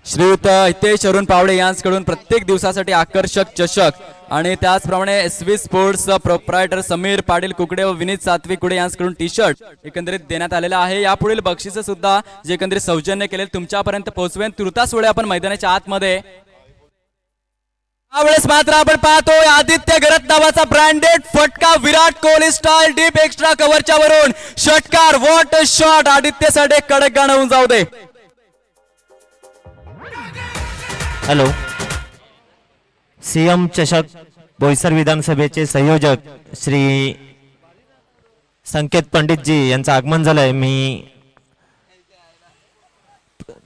श्रीयुत हितेश अरुण पावडे यांच्याकडून प्रत्येक दिवसासाठी आकर्षक चषक आणि त्याचप्रमाणे SV sports proprietor Sameer Patil Kukade व विनीत सात्विक कुडे यांच्याकडून टी शर्ट एकंदरीत देण्यात आलेला आहे। यापुढील बक्षीस सुद्धा जे एकंदरीत सौजन्य केले तुमच्यापर्यंत पोहोचवेन। तुर्तास वेळे आपण मैदानाच्या आतमध्ये यावेळेस मात्र आपण पाहतोय आदित्य गरत नावाचा ब्रँडेड फटका Virat Kohli style deep extra कव्हरच्या वरून षटकार व्हॉट अ शॉट आदित्यसाठी कडक गाणं होऊन जाऊ दे। हॅलो सीएम चषक बोईसर विधानसभेचे संयोजक श्री संकेत पंडितजी यांचं आगमन झालंय। मी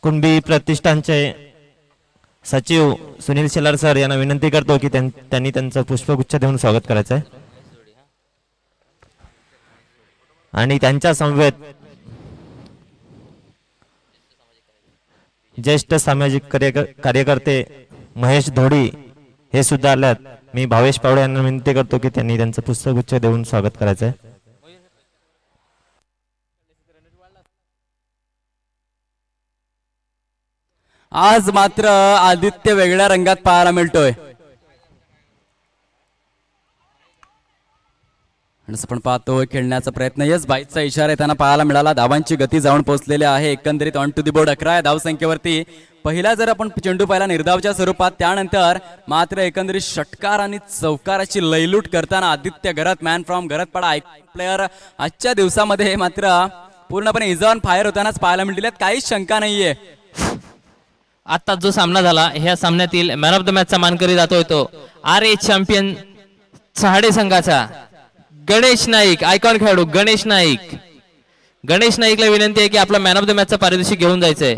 कुणबी प्रतिष्ठानचे सचिव सुनील शेलार सर यांना विनंती करतो की त्यांनी त्यांचं पुष्पगुच्छ देऊन स्वागत करायचं आहे आणि त्यांच्या समवेत ज्येष्ठ सामाजिक कार्यकर्ते महेश धोडी हे सुद्धा आल्यात। मी भावेश पावडे यांना विनंती करतो की त्यांनी त्यांचं पुष्पगुच्छ देऊन स्वागत करायचं आहे। आज मात्र आदित्य वेगळ्या रंगात पाहायला मिळतोय। आपण पाहतोय खेळण्याचा प्रयत्न यस बाईचा इशारा त्यांना पाहायला मिळाला। धावांची गती जाऊन पोहोचलेली आहे एकंदरीत ऑन टू दी बोर्ड 11 धाव संख्येवरती। पहिला जर आपण चेंडू पाहिला निर्धावच्या स्वरूपात त्यानंतर मात्र एकंदरीत षटकार आणि चौकाराची लयलूट करताना आदित्य गरत मॅन फ्रॉम गरतपाडा प्लेयर आजच्या दिवसामध्ये मात्र पूर्णपणे इज ऑन फायर होतानाच पाहायला मिळतील काहीच शंका नाहीये। आता जो सामना झाला ह्या सामन्यातील मॅन ऑफ द मॅचचा मानकरी जातोय तो RA चॅम्पियन चहाडे संघाचा गणेश नाईक आयकॉन खेळाडू गणेश नाईक। गणेश नाईकला विनंती आहे की आपला मॅन ऑफ द मॅचचा पारितोषिक घेऊन जायचंय।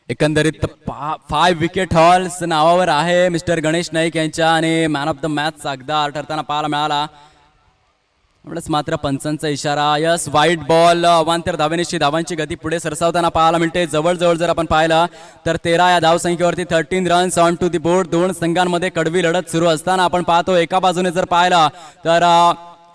एकंदरीत 5 विकेट हॉल्स नावावर आहे मिस्टर गणेश नाईक यांच्या आणि मॅन ऑफ द मॅच अगदा ठरताना पाहायला मिळाला। एवढंच मात्र पंचांचा इशारा यस वाईट बॉल अवांतर धावेनिशी धावांची गती पुढे सरसावताना पाहायला मिळते। जवळजवळ जर आपण पाहिलं तर 13 या धाव संख्येवरती 13 runs on to the board. दोन संघांमध्ये कडवी लढत सुरू असताना आपण पाहतो एका बाजूने जर पाहिलं तर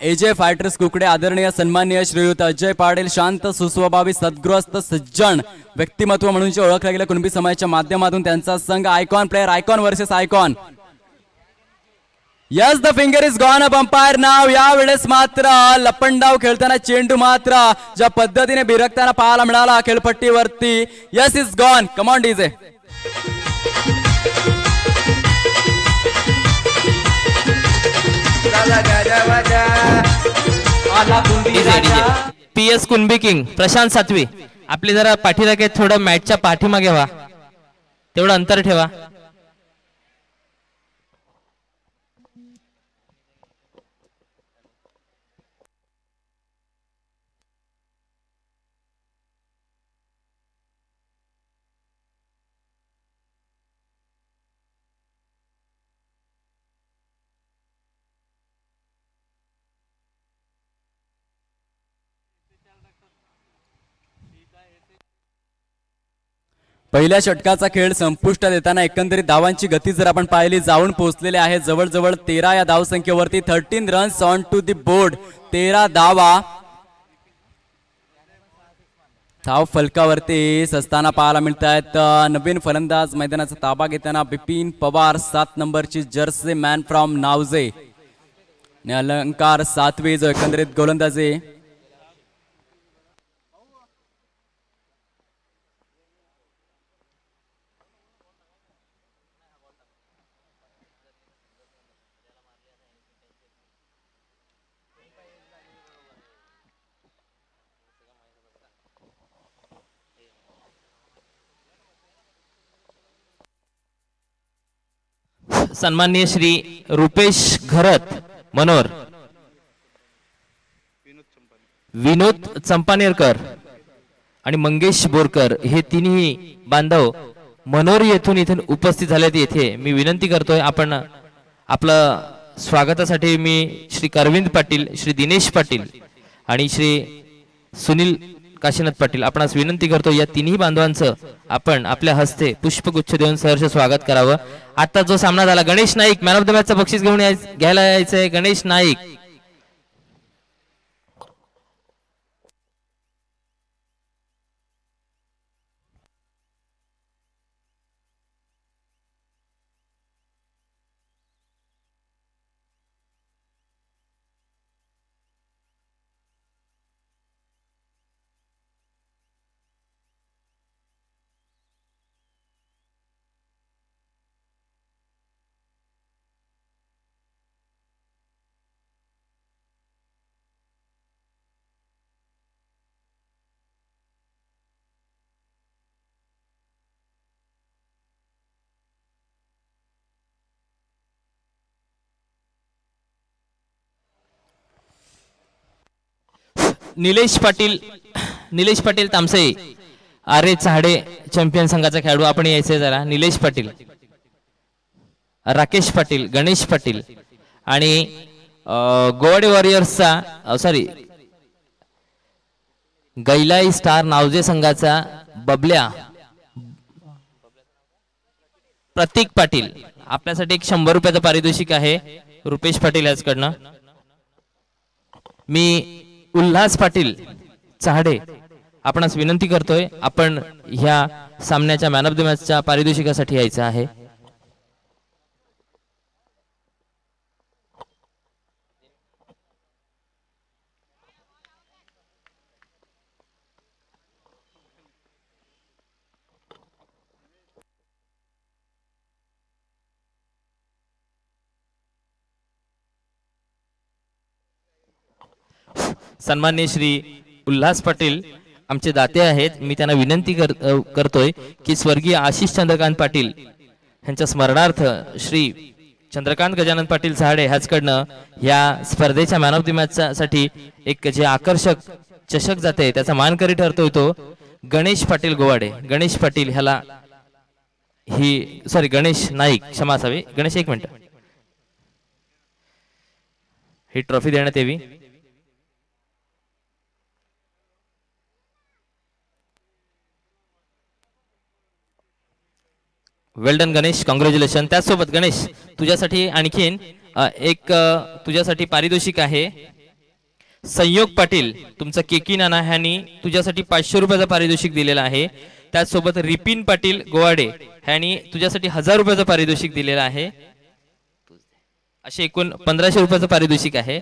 AJ फायटर्स कुकडे आदरणीय सन्माननीय श्रीयुत अजय पाटील शांत सुस्वभावी सद्गृहस्थ सज्जन व्यक्तिमत्व म्हणून जे ओळखले गेले कुणबी समाजाच्या माध्यमातून त्यांचा संघ icon player icon versus icon. Yes the finger is gone up umpire नाव। यावेळेस मात्र लपंडाव खेळताना चेंडू मात्र ज्या पद्धतीने बिरकताना पाहायला मिळाला खेळपट्टीवरती yes is gone come on DJ. PS Kunbi King Prashant Satvi आपली जरा पाठीराखे थोडं मॅचच्या पाठीमागे व्हा तेवढं अंतर ठेवा। पहिल्या षटकाचा खेळ संपुष्टात येताना एकंदरीत धावांची गती जर आपण पाहिली जाऊन पोहोचलेले आहे जवळजवळ 13 या धाव संख्येवरती 13 runs on to the board. 13 धावा धाव फलकावरती सस्ताना पाहायला मिळत आहेत। नवीन फलंदाज मैदानाचा ताबा घेताना बिपिन पवार 7 नंबरची जर्सी मॅन फ्रॉम नावजे आणि अलंकार सातवी जो एकंदरीत गोलंदाजी। सन्माननीय श्री रुपेश घरत मनोर विनोद चंपानेरकर आणि मंगेश बोरकर हे तिन्ही बांधव मनोर येथून इथे उपस्थित झालेत। येथे मी विनंती करतोय आपण आपलं स्वागतासाठी मी श्री करविंद पाटील श्री दिनेश पाटील आणि श्री सुनील काशीनाथ पाटील आपणास विनंती करतो या तिन्ही बांधवांचं आपण आपल्या हस्ते पुष्पगुच्छ देऊन सहर्ष स्वागत करावं। आता जो सामना झाला Ganesh Naik man of the मॅचचं बक्षीस घेऊन घ्यायला यायचंय गणेश नाईक। निलेश पाटील तामसई आरे चहाडे चॅम्पियन संघाचा खेळाडू आपण यायचे जरा. निलेश पाटील, राकेश पाटील, गणेश पाटील आणि गोवाडे वॉरियर्सचा सॉरी गैलाई स्टार नावजे संघाचा बबल्या प्रतीक पाटील. आपल्यासाठी एक 100 रुपयाचं पारितोषिक आहे रुपेश पाटील याचकडनं. मी उल्हास पाटील चहाडे आपणास विनंती करतोय आपण ह्या सामन्याच्या मॅन ऑफ द मॅचच्या पारितोषिकासाठी यायचं आहे. सन्माननीय श्री उल्हास पाटील आमचे दाते आहेत. मी त्यांना विनंती करतोय की स्वर्गीय आशिष चंद्रकांत पाटील यांच्या स्मरणार्थ श्री चंद्रकांत गजानन पाटील चहाडे ह्याचकडनं या स्पर्धेच्या मॅन ऑफ द मॅच साठी एक जे आकर्षक चषक जाते त्याचा मानकरी ठरतोय तो गणेश पाटील गोवाडे. गणेश पाटील ह्याला ही सॉरी गणेश नाईक क्षमा असावी. गणेश एक मिनिट ही ट्रॉफी देण्यात यावी. Well done Ganesh, congratulation. त्याचसोबत गणेश तुझ्यासाठी आणखीन एक तुझ्यासाठी पारितोषिक आहे. संयोग पाटील तुमचा केकी नाना ह्यांनी तुझ्यासाठी 500 रुपयाचं पारितोषिक दिलेलं आहे. त्याचसोबत रिपिन पाटील गोवाडे ह्यांनी तुझ्यासाठी 1000 रुपयाचं पारितोषिक दिलेलं आहे. असे एकूण 1500 रुपयाचं पारितोषिक आहे.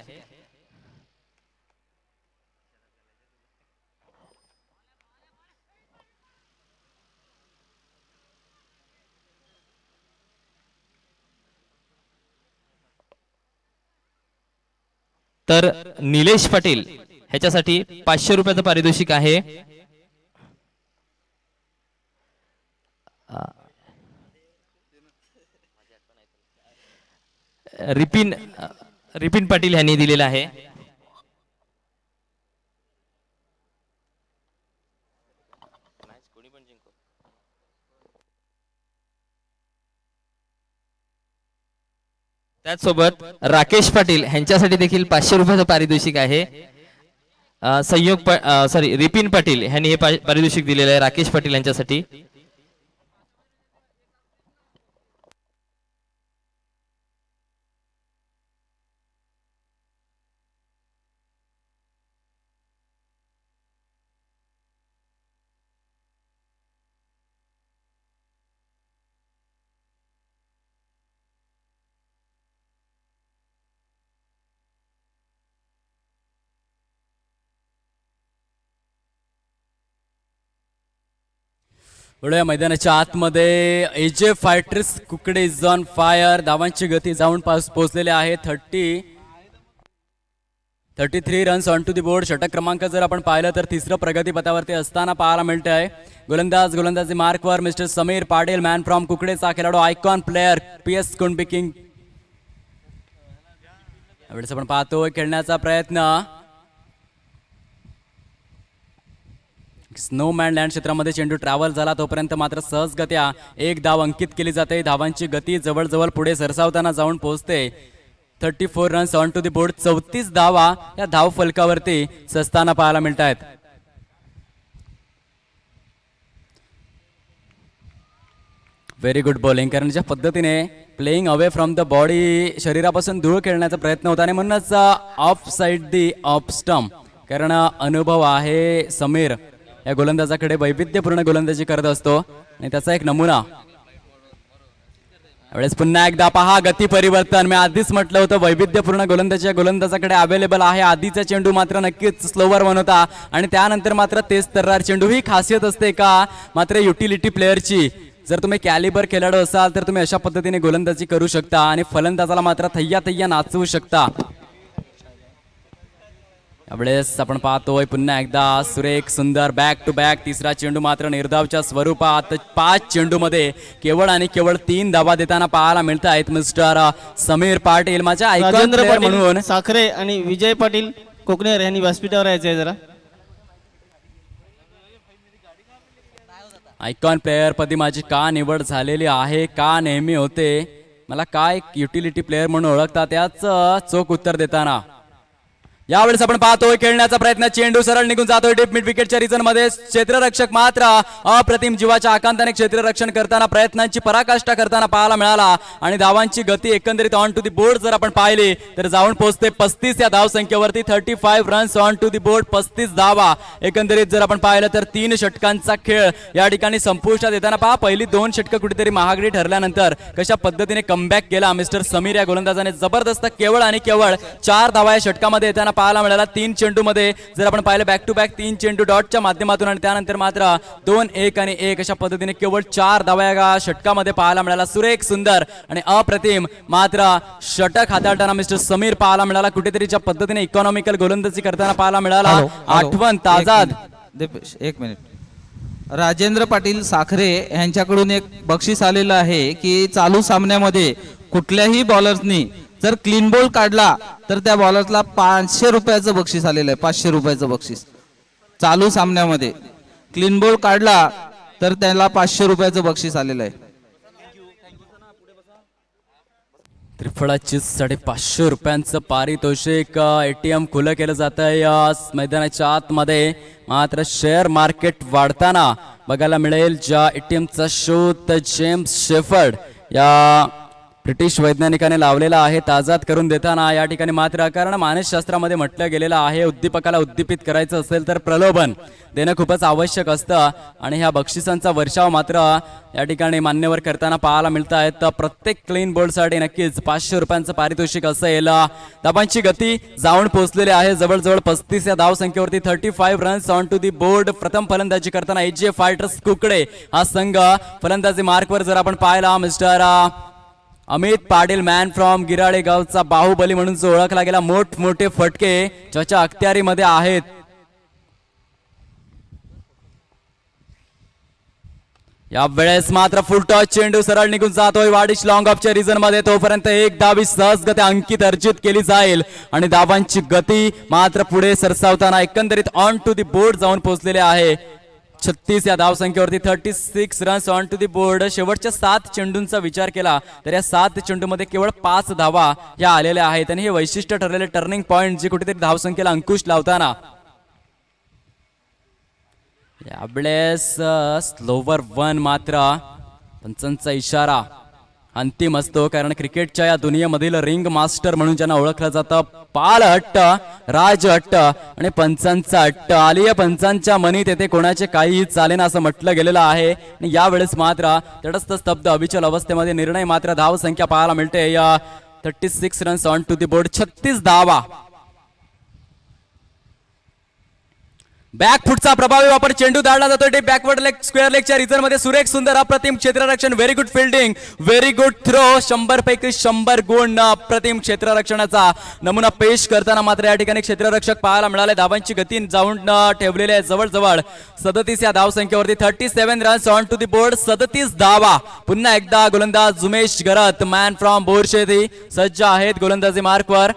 तर निलेश पाटील ह्याच्यासाठी 500 रुपयाचं पारितोषिक आहे. रिपिन पाटील यांनी दिलेला आहे. त्याचसोबत राकेश पाटील यांच्यासाठी देखील 500 रुपयाचं पारितोषिक आहे. रिपिन पाटील यांनी हे पारितोषिक दिलेलं आहे राकेश पाटील यांच्यासाठी. वळूया मैदानाच्या आतमध्ये. AJ Fighters Kukade is on fire. धावांची गती जाऊन पोहोचलेले आहे 33 runs on to the board. षटक क्रमांक जर आपण पाहिलं तर तिसरं प्रगतीपथावरती असताना पाहायला मिळत आहे. गोलंदाजी मार्कवर mister Sameer Patil, man from कुकडेचा खेळाडू, icon player PS Kunbi King. यावेळेस आपण पाहतोय खेळण्याचा प्रयत्न. स्नोमॅन लँड क्षेत्रामध्ये चेंडू ट्रॅव्हल झाला तोपर्यंत मात्र सहजगत्या एक धाव अंकित केली जाते. धावांची गती जवळजवळ पुढे सरसावताना जाऊन पोहोचते. 34 runs on to the board. 34 धावा या धाव फलकावरती सस्ताना पाहायला मिळत आहेत. Very good bowling. कारण ज्या पद्धतीने playing away from the body, शरीरापासून दूर खेळण्याचा प्रयत्न होता आणि म्हणूनच off side the off stump. कारण अनुभव आहे समीर या गोलंदाजाकडे, वैविध्यपूर्ण गोलंदाजी करत असतो आणि त्याचा एक नमुना. यावेळेस पुन्हा एकदा पहा गती परिवर्तन. मी आधीच म्हटलं होतं वैविध्यपूर्ण गोलंदाजी या गोलंदाजाकडे अवेलेबल आहे. आधीचा चेंडू मात्र नक्कीच स्लोवर बनवता आणि त्यानंतर मात्र तेज तर्रार चेंडू. ही खासियत असते का मात्र युटिलिटी प्लेअरची. जर तुम्ही कॅलिबर खेळाडू असाल तर तुम्ही अशा पद्धतीने गोलंदाजी करू शकता आणि फलंदाजाला मात्र थय्या नाचवू शकता. यावेळेस आपण पाहतोय पुन्हा एकदा सुरेख सुंदर बॅक टू बॅक. तिसरा चेंडू मात्र निर्धावच्या स्वरूपात. 5 चेंडूमध्ये केवळ आणि केवळ 3 धावा देताना पाहायला मिळत आहेत मिस्टर समीर पाटील. माझ्या आयकॉन प्लेअर म्हणून साखरे आणि विजय पाटील कोकणेर यांनी व्यासपीठावर यायचं आहे जरा. आयकॉन प्लेअर पदी माझी का निवड झालेली आहे, का नेहमी होते, मला काय युटिलिटी प्लेअर म्हणून ओळखतात, याच चोख उत्तर देताना यावेळेस आपण पाहतोय खेळण्याचा प्रयत्न, चेंडू सरळ निघून जातोय डीप मिड विकेटच्या रिजन मध्ये. क्षेत्ररक्षक मात्र अप्रतिम जीवाच्या आकांताने क्षेत्ररक्षण करताना प्रयत्नांची पराकाष्ठा करताना पाहायला मिळाला आणि धावांची गती एकंदरीत ऑन टू दी बोर्ड जर आपण पाहिली तर जाऊन पोहोचते 35 या धाव संख्येवरती. 35 runs on to the board, 35 धावा एकंदरीत जर आपण पाहिलं तर 3 षटकांचा खेळ या ठिकाणी संपुष्टात येताना पहा. पहिली 2 षटकं कुठेतरी महागडी ठरल्यानंतर कशा पद्धतीने कमबॅक केला मिस्टर समीर या गोलंदाजाने. जबरदस्त केवळ आणि केवळ 4 धावा या षटकामध्ये येताना पाहायला मिळाला. 3 चेंडू मध्ये जर आपण पाहिलं बॅक टू बॅक 3 चेंडू डॉटच्या माध्यमातून आणि त्यानंतर मात्र 2-1 आणि 1 अशा पद्धतीने केवळ 4 धावा या षटकामध्ये पाहायला मिळाला. सुरेख सुंदर आणि अप्रतिम मात्र षटक हाताळताना मिस्टर समीर पाहायला मिळाला. कुठेतरी ज्या पद्धतीने इकॉनॉमिकल गोलंदाजी करताना पाहायला मिळाला. आठवण ताजा. एक मिनिट. राजेंद्र पाटील साखरे यांच्याकडून एक बक्षीस आलेलं आहे की चालू सामन्यामध्ये कुठल्याही बॉलर्सनी जर क्लीन बॉल काढला तर त्या बॉलरला 500 रुपयाचं बक्षीस आलेलं आहे. 500 रुपयाचं बक्षीस चालू सामन्यामध्ये क्लीन बॉल काढला तर त्याला 500 रुपयाचं बक्षीस आलेलं आहे. त्रिफळाची 550 रुपयांचं पारितोषिक ATM खुलं केलं जात आहे या मैदानाच्या आतमध्ये. मात्र शेअर मार्केट वाढताना बघायला मिळेल. ज्या ATMचा शोध जेम्स शेफर्ड या ब्रिटिश वैज्ञानिकाने लावलेला आहे ताजात करून देताना या ठिकाणी मात्र कारण मानसशास्त्रामध्ये म्हटलं गेलेलं आहे उद्दीपकाला उद्दीपित करायचं असेल तर प्रलोभन देणं खूपच आवश्यक असतं आणि ह्या बक्षिसांचा वर्षाव मात्र या ठिकाणी मान्यवर करताना पाहायला मिळत आहेत. तर प्रत्येक क्लीन बोल्डसाठी नक्कीच 500 रुपयांचं पारितोषिक असेल. धावांची गती जाऊन पोहोचलेली आहे जवळजवळ 35 या धाव संख्येवरती. 35 runs on to the board. प्रथम फलंदाजी करताना AJ फायटर्स कुकडे हा संघ फलंदाजी मार्कवर जर आपण पाहिला mister Amit Patil man from Girale गावचा बाहुबली म्हणून जो ओळखला गेला. मोठमोठे फटके ज्याच्या अखत्यारीमध्ये आहेत. या वेळेस मात्र फुल टॉस चेंडू सरळ निघून जातोय वाडिश लॉंग ऑफच्या रिजन मध्ये. तोपर्यंत एक धावी सहजगत्या अंकित अर्जित केली जाईल आणि धावांची गती मात्र पुढे सरसावताना एकंदरीत ऑन टू दी बोर्ड जाऊन पोहोचलेले आहे. 36 या धाव संख्येवरती. 36 runs on to the board. शेवटच्या 7 चेंडूंचा विचार केला तर या 7 चेंडूमध्ये केवळ 5 धावा या आलेल्या आहेत आणि हे वैशिष्ट्य ठरलेले टर्निंग पॉइंट जे कुठेतरी धावसंख्येला अंकुश लावताना यावेळेस स्लोवर 1 मात्र पंचांचा इशारा अंतिम असतो कारण क्रिकेटच्या या दुनियेमधील रिंग मास्टर म्हणून ज्यांना ओळखलं जातं पाल हट्ट राज हट्ट आणि पंचांचा हट्ट. आलीय पंचांच्या मनी तेथे कोणाचे काहीही चालेना असं म्हटलं गेलेलं आहे आणि यावेळेस मात्र तटस्थ स्तब्ध अविचल अवस्थेमध्ये निर्णय मात्र धाव संख्या पाहायला मिळते. या 36 runs on to the board. 36 धावा. बॅकफुटचा प्रभावी वापर. चेंडू दाडला जातो डीप बॅकवर्ड लेग स्क्वेअर लेगच्या रिजन मध्ये. सुरेख सुंदर अप्रतिम क्षेत्ररक्षण. Very good fielding. Very good throw. 100 पैकी 100 गुण अप्रतिम क्षेत्ररक्षणाचा नमुना पेश करताना मात्र या ठिकाणी क्षेत्ररक्षक पाहायला मिळाले. धावांची गती जाऊन ठेवलेली आहे जवळजवळ 37 या धाव संख्येवरती. 37 runs on to the board. 37 धावा. पुन्हा एकदा गोलंदाज उमेश गरत मॅन फ्रॉम बोरशेती सज्ज आहेत गोलंदाजी मार्कवर.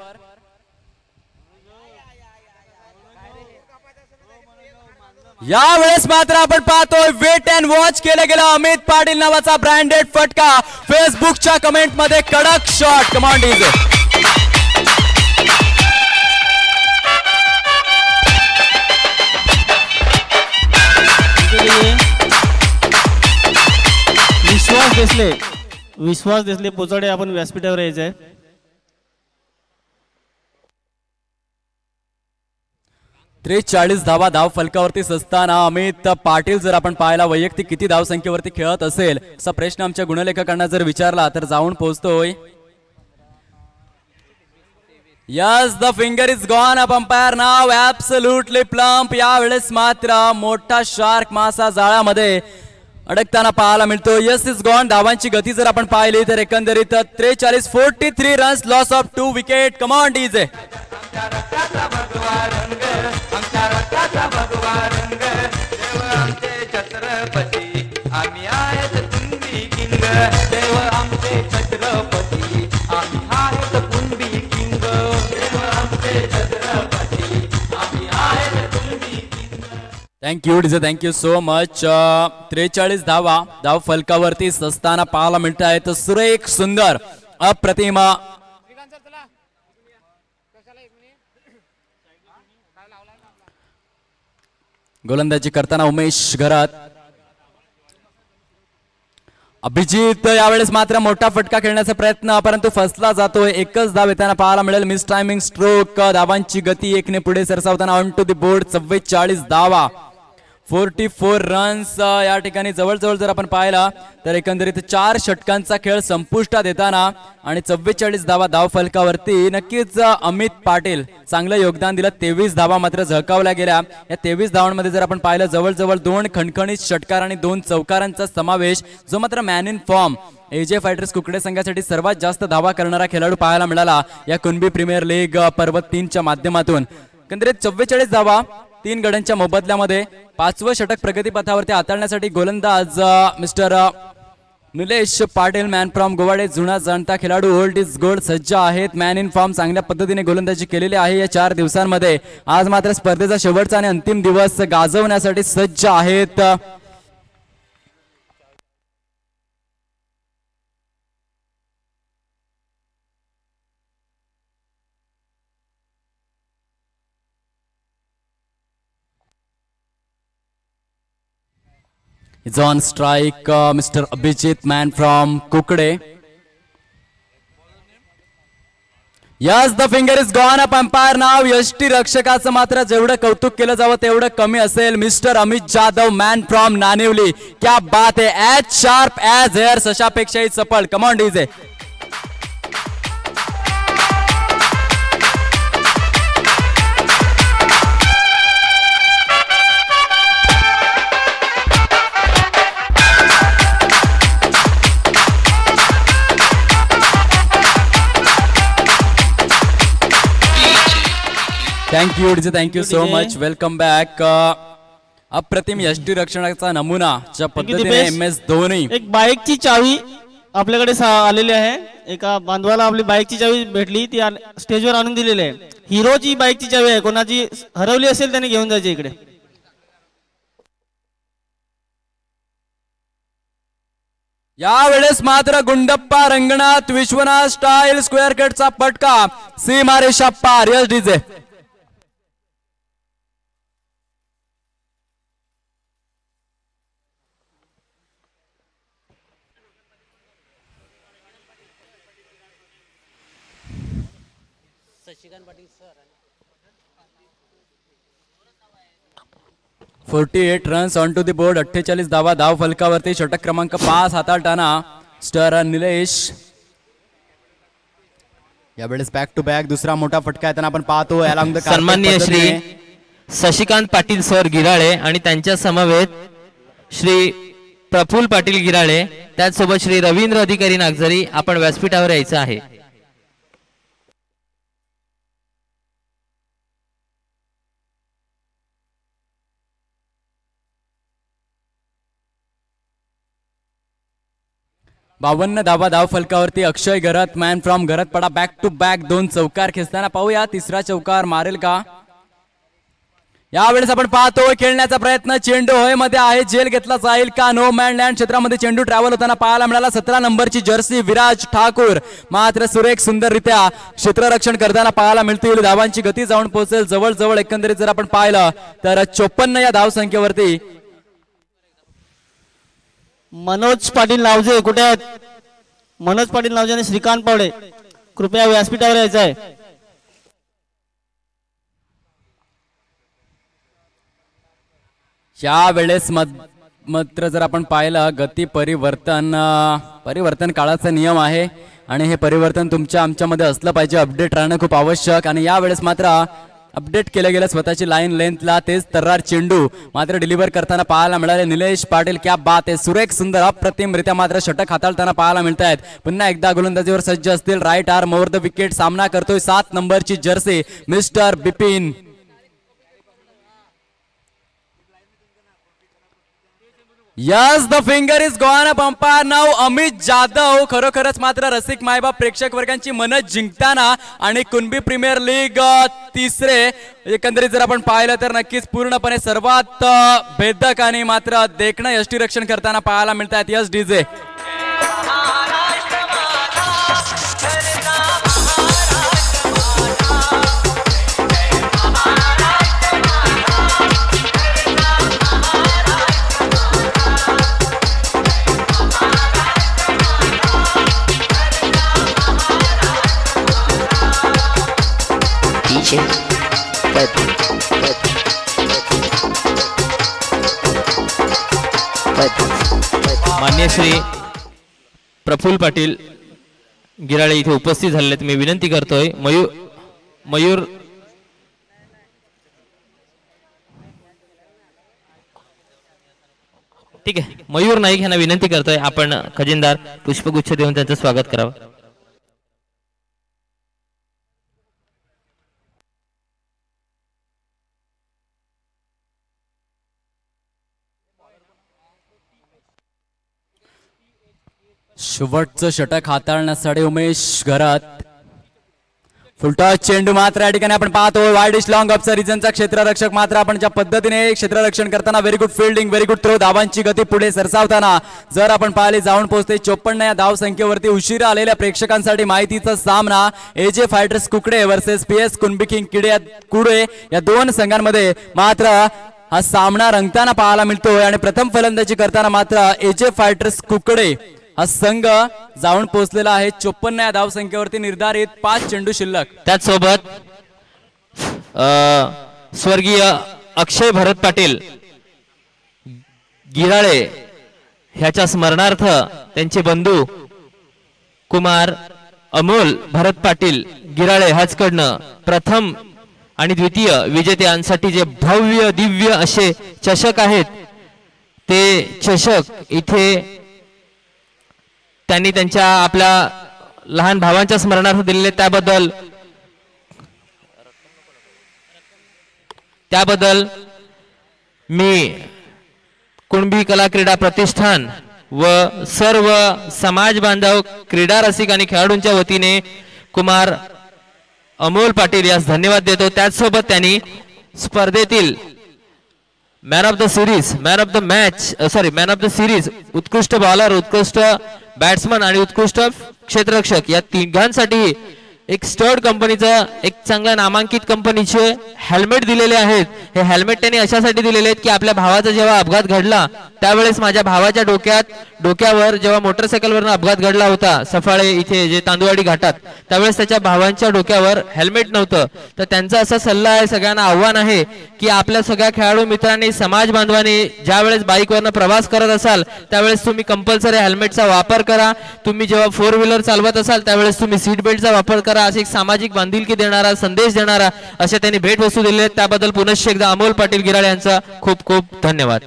यावेळेस मात्र आपण पाहतोय वेट अँड वॉच केलं गेलं. अमित पाटील नावाचा ब्रँडेड फटका. फेसबुकच्या कमेंट मध्ये कडक शॉट. Come on DJ. विश्वास देसले पोचडे आपण व्यासपीठावर यायचंय. 43 धावा धाव फलकावरती असताना अमित पाटील जर आपण पाहायला वैयक्तिक किती धाव संख्येवरती खेळत असेल असा प्रश्न आमच्या गुणलेखकांना जर विचारला तर जाऊन पोहोचतोय. Yes the finger is gone up umpire नाव ऍब्सोल्युटली प्लम्प. यावेळेस मात्र मोठा शार्क मासा जाळ्यामध्ये अडकताना पाहायला मिळतो. Yes is gone. धावांची गती जर आपण पाहिली तर एकंदरीत 43 runs loss of 2 wicket. Come on DJ. Chhatrapati आम्ही आहेत कुंभी किंग. देव आमचे छत्रपती आम्ही आहेत कुंभी किंग. देव आमचे Chhatrapati thank you DJ, thank you so much. 43 धावा धाव फलकावरती असताना पाहायला मिळत आहेत. सुरेख सुंदर अप्रतिम गोलंदाजी करताना उमेश घरात. अभिजित यावेळेस मात्र मोठा फटका खेळण्याचा प्रयत्न, परंतु फसला जातोय. एकच धाव येताना पाहायला मिळेल. Miss timing stroke. धावांची गती 1 ने पुढे सरसावताना ऑन टू दी बोर्ड. 44 धावा 44 रन्स या ठिकाणी जवळजवळ जर आपण पाहिला तर एकंदरीत 4 षटकांचा खेळ संपुष्टात येताना आणि 44 धावा धाव फलकावरती. नक्कीच अमित पाटील चांगलं योगदान दिलं. 23 धावा मात्र झळकावल्या गेल्या. या 23 धावांमध्ये जर आपण पाहिलं जवळजवळ 2 खणखणीत षटकार आणि 2 चौकारांचा समावेश, जो मात्र man in form AJ Fighters Kukade संघासाठी सर्वात जास्त धावा करणारा खेळाडू पाहायला मिळाला या कुणबी प्रीमियर लीग पर्व 3च्या माध्यमातून. एकंदरीत 44 धावा 3 गड्यांच्या मोबदल्यामध्ये. 5वं षटक प्रगतीपथावरती हाताळण्यासाठी गोलंदाज mister Nilesh Patil man from Govade, जुना जाणता खेळाडू, ओल्ड इज गोल्ड, सज्ज आहेत. मॅन इन फॉर्म चांगल्या पद्धतीने गोलंदाजी केलेली आहे या 4 दिवसांमध्ये. आज मात्र स्पर्धेचा शेवटचा आणि अंतिम दिवस गाजवण्यासाठी सज्ज आहेत. It's on strike, Mr. Abhijit, man from Kukde. Yes, the finger is gone up, umpire now. यष्टी रक्षकाचं मात्र जेवढं कौतुक केलं जावं तेवढं कमी असेल. Mister Amit Jadhav, man from Naniwali. क्या बात है, एज शार्प एज हेअर, सशापेक्षाही चपळ. Come on DJ. Thank you DJ, thank you so much. Welcome back. अप्रतिम यष्टी रक्षणाचा नमुना ज्या पद्धतीने MS धोनी. एक बाईकची चावी आपल्याकडे आलेली आहे. एका बांधवाला आपली बाईकची चावी भेटली, ती स्टेजवर आणून दिलेली आहे. हिरोची बाईकची चावी आहे, कोणाची हरवली असेल त्याने घेऊन जायची इकडे. यावेळेस मात्र गुंडप्पा रंगनाथ विश्वनाथ स्टाईल स्क्वेअर कटचा पटका सीमारेषा पार. Yes DJ. Shashikant Patil sir. 48 runs on to the board. 48 धावा धाव फलकावरती. षटक क्रमांक 5 हाताळताना स्टर निलेश. यावेळेस बॅक टू बॅक दुसरा मोठा फटका येताना आपण पाहतो. सन्माननीय श्री शशिकांत पाटील सर गिराळे आणि त्यांच्या समवेत श्री प्रफुल्ल पाटील गिराळे, त्याचसोबत श्री रवींद्र अधिकारी नागझरी, आपण व्यासपीठावर यायचं आहे. बावन्न धावा धाव फलकावरती. Akshay Gharat, man from Gharat Pada. Back to back 2 चौकार खेचताना पाहूया तिसरा चौकार मारेल का. यावेळेस आपण पाहतो खेळण्याचा प्रयत्न. चेंडू होय मध्ये आहे, जेल घेतला जाईल का. नो मॅन लँड क्षेत्रामध्ये चेंडू ट्रॅव्हल होताना पाहायला मिळाला. 17 नंबरची जर्सी विराज ठाकूर मात्र सुरेख सुंदररित्या क्षेत्ररक्षण करताना पाहायला मिळतील. धावांची गती जाऊन पोहोचेल जवळजवळ एकंदरीत जर आपण पाहिलं तर 54 या धाव संख्येवरती. मनोज पाटील नावजे कुठे आहेत? मनोज पाटील नावजे आणि श्रीकांत पावडे कृपया व्यासपीठावर यायचं आहे. या वेळेस मात्र जर आपण पाहिलं गती परिवर्तन काळाचा नियम आहे आणि हे परिवर्तन तुमच्या आमच्यामध्ये असलं पाहिजे. अपडेट राहणं खूप आवश्यक. आणि यावेळेस मात्र अपडेट केलं गेलं स्वतःची लाईन लेंथला. तेच तर्रार चेंडू मात्र डिलिव्हर करताना पाहायला मिळाले. निलेश पाटील क्या बात आहे. सुरेख सुंदर अप्रतिमरित्या मात्र षटक हाताळताना पाहायला मिळत आहेत. पुन्हा एकदा गोलंदाजीवर सज्ज असतील. Right arm over the wicket सामना करतोय 7 नंबरची जर्सी mister Bipin. Yes the finger is gone up umpire नाव अमित जाधव खरोखरच मात्र रसिक मायबाप प्रेक्षक वर्गांची मन जिंकताना आणि कुणबी प्रीमियर लीग तिसरे एकंदरीत जर आपण पाहिलं तर नक्कीच पूर्णपणे सर्वात भेदक आणि मात्र देखणं यष्टीरक्षण करताना पाहायला मिळतात. यस डीजे मान्य श्री प्रफुल्ल पाटील गिराळे इथे उपस्थित झालेले आहेत. मी विनंती करतोय मयूर ठीक आहे मयूर नाईक यांना विनंती करतोय आपण खजिनदार पुष्पगुच्छ देऊन त्यांचं स्वागत करावं. शेवटचं षटक हाताळण्यासाठी उमेश घरात फुलटॉस चेंडू मात्र या ठिकाणी आपण पाहतो वाईड इश लॉंग ऑफचा रिजनचा क्षेत्ररक्षक मात्र आपण ज्या पद्धतीने क्षेत्ररक्षण करताना very good fielding very good throw धावांची गती पुढे सरसावताना जर आपण पाहिले जाऊन पोहोचते 54 या धाव संख्येवरती उशिरा आलेल्या प्रेक्षकांसाठी माहितीचा सामना AJ Fighters Kukade versus PS Kunbi King Kude या दोन संघांमध्ये मात्र हा सामना रंगताना पाहायला मिळतोय आणि प्रथम फलंदाजी करताना मात्र एजे फायटर्स कुकडे हा संघ जाऊन पोहोचलेला आहे 54 या धाव संख्येवरती निर्धारित 5 चेंडू शिल्लक. त्याचसोबत स्वर्गीय अक्षय भरत पाटील गिराळे ह्याच्या स्मरणार्थ त्यांचे बंधू कुमार अमोल भरत पाटील गिराळे ह्याचकडनं प्रथम आणि द्वितीय विजेत्यांसाठी जे भव्य दिव्य असे चषक आहेत ते चषक इथे त्यांनी त्यांच्या आपल्या लहान भावांच्या स्मरणार्थ दिलेले त्याबद्दल मी कुणबी कला क्रीडा प्रतिष्ठान व सर्व समाज बांधव क्रीडा रसिक आणि खेळाडूंच्या वतीने कुमार अमोल पाटील यास धन्यवाद देतो. त्याचसोबत त्यांनी स्पर्धेतील man of the series man of the match man of the series उत्कृष्ट बॉलर उत्कृष्ट बॅट्समन आणि उत्कृष्ट क्षेत्ररक्षक या तिघांसाठी एक स्टड कंपनीचं एक चांगल्या नामांकित कंपनीचे हेल्मेट दिलेले आहेत. हे हेल्मेट त्यांनी अशासाठी दिलेले आहेत की आपल्या भावाचा जेव्हा अपघात घडला त्यावेळेस माझ्या भावाच्या डोक्यावर जेव्हा मोटरसायकलवरून अपघात घडला होता सफाळे इथे जे तांदुवाडी घाटात त्यावेळेस त्याच्या भावांच्या डोक्यावर हेल्मेट नव्हतं. तर त्यांचा असा सल्ला आहे सगळ्यांना आव्हान आहे की आपल्या सगळ्या खेळाडू मित्रांनी समाज बांधवांनी ज्यावेळेस बाईकवरनं प्रवास करत असाल त्यावेळेस तुम्ही कंपल्सरी हेल्मेटचा वापर करा. तुम्ही जेव्हा 4 व्हीलर चालवत असाल त्यावेळेस तुम्ही सीट बेल्टचा वापर करा. असे एक सामाजिक बांधिलकी देणारा संदेश देणारा अशा त्यांनी भेटवस्तू दिले आहेत. त्याबद्दल पुनश्च एकदा अमोल पाटील गिराळे यांचा खूप खूप धन्यवाद.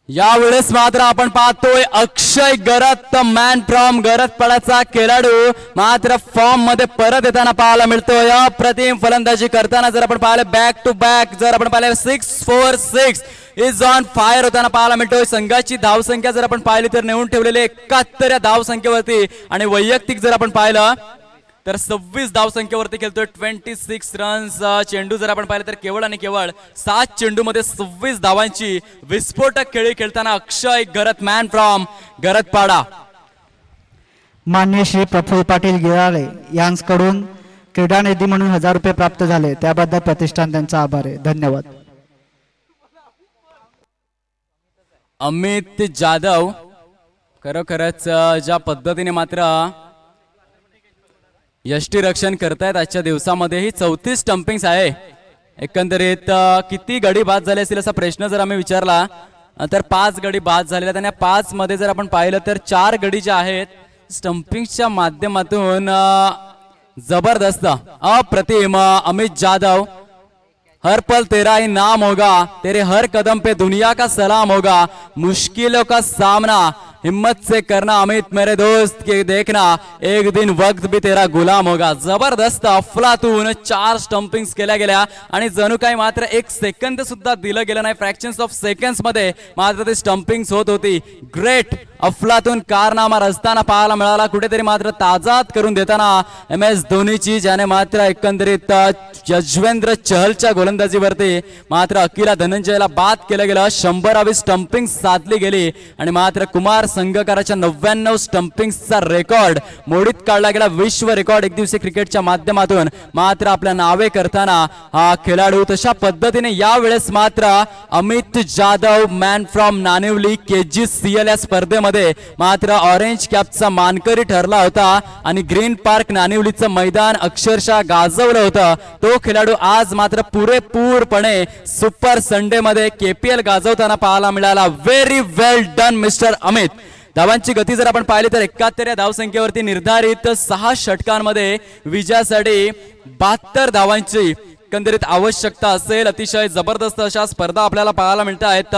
यावेळेस मात्र आपण पाहतोय अक्षय गरत मॅन फ्रॉम गरतपाडाचा खेळाडू मात्र फॉर्म मध्ये परत येताना पाहायला मिळतोय. अप्रतिम फलंदाजी करताना जर आपण पाहिलं बॅक टू बॅक जर आपण पाहिलं 6-4-6 इज ऑन फायर होताना पाहायला मिळतोय. संघाची धावसंख्या जर आपण पाहिली तर नेऊन ठेवलेले 71 या धावसंख्येवरती आणि वैयक्तिक जर आपण पाहिलं तर 26 धावसंख्येवरती खेळतोय 26 रन्स. चेंडू जर आपण पाहिलं तर केवळ आणि केवळ 7 चेंडू मध्ये 26 धावांची विस्फोटक खेळी खेळताना अक्षय गरत मॅन फ्रॉम गरतपाडा. मान्य श्री प्रफुल्ल पाटील गिराळे यांकडून क्रीडा निधी म्हणून 1000 रुपये प्राप्त झाले त्याबद्दल प्रतिष्ठान त्यांचा आभार आहे. धन्यवाद. अमित जाधव खरोखरच ज्या पद्धतीने मात्र यष्टीरक्षण करतायत आजच्या दिवसामध्ये ही 34 स्टंपिंग्स आहे. एकंदरीत किती गडी बाद झाले असतील असा प्रश्न जर आम्ही विचारला तर 5 गडी बाद झालेले आहेत आणि 5 मध्ये जर आपण पाहिलं तर 4 गडी जे आहेत स्टंपिंगच्या माध्यमातून जबरदस्त अप्रतिम. अमित जाधव हर पल तेरा ही नाम होगा तेरे हर कदम पे दुनिया का सलाम होगा मुश्किलों का सामना हिम्मत से करना अमित मेरे दोस्त कि देखना एक दिन वक्त भी तेरा गुलाम होगा. जबरदस्त अफलातून 4 स्टंपिंग्स केल्या गेल्या आणि जणू काही मात्र 1 सेकंद सुद्धा दिलं गेलं नाही. फ्रॅक्शन्स ऑफ सेकंड्स मध्ये मात्र ते स्टंपिंग्स होत होती. ग्रेट अफलातून कारनामा रचताना पाहायला मिळाला. कुठेतरी मात्र ताजाद करून देताना MS धोनीची, ज्याने मात्र एकंदरीत यजवेंद्र चहलच्या गोलंदाजीवरती मात्र अकिला धनंजयला बाद केलं गेलं. 100वी स्टंपिंग साधली गेली आणि मात्र कुमार संगकाराच्या 99 स्टंपिंग्सचा रेकॉर्ड मोडीत काढला गेला. विश्व रेकॉर्ड एक दिवसीय क्रिकेटच्या माध्यमातून मात्र आपल्या नावे करताना हा खेळाडू. तशा पद्धतीने यावेळेस मात्र Amit Jadhav man from Naniwali KGCL या स्पर्धेमध्ये मात्र ऑरेंज कॅपचा मानकरी ठरला होता आणि ग्रीन पार्क नानिवलीचं मैदान अक्षरशः गाजवलं होतं. तो खेळाडू आज मात्र पुरेपूरपणे सुपर संडे मध्ये KPL गाजवताना पाहायला मिळाला. Very well done mister Amit. धावांची गती जर आपण पाहिली तर 71 या धावसंख्येवरती निर्धारित 6 षटकांमध्ये विजयासाठी 72 धावांची एकंदरीत आवश्यकता असेल. अतिशय जबरदस्त अशा स्पर्धा आपल्याला पाहायला मिळत आहेत.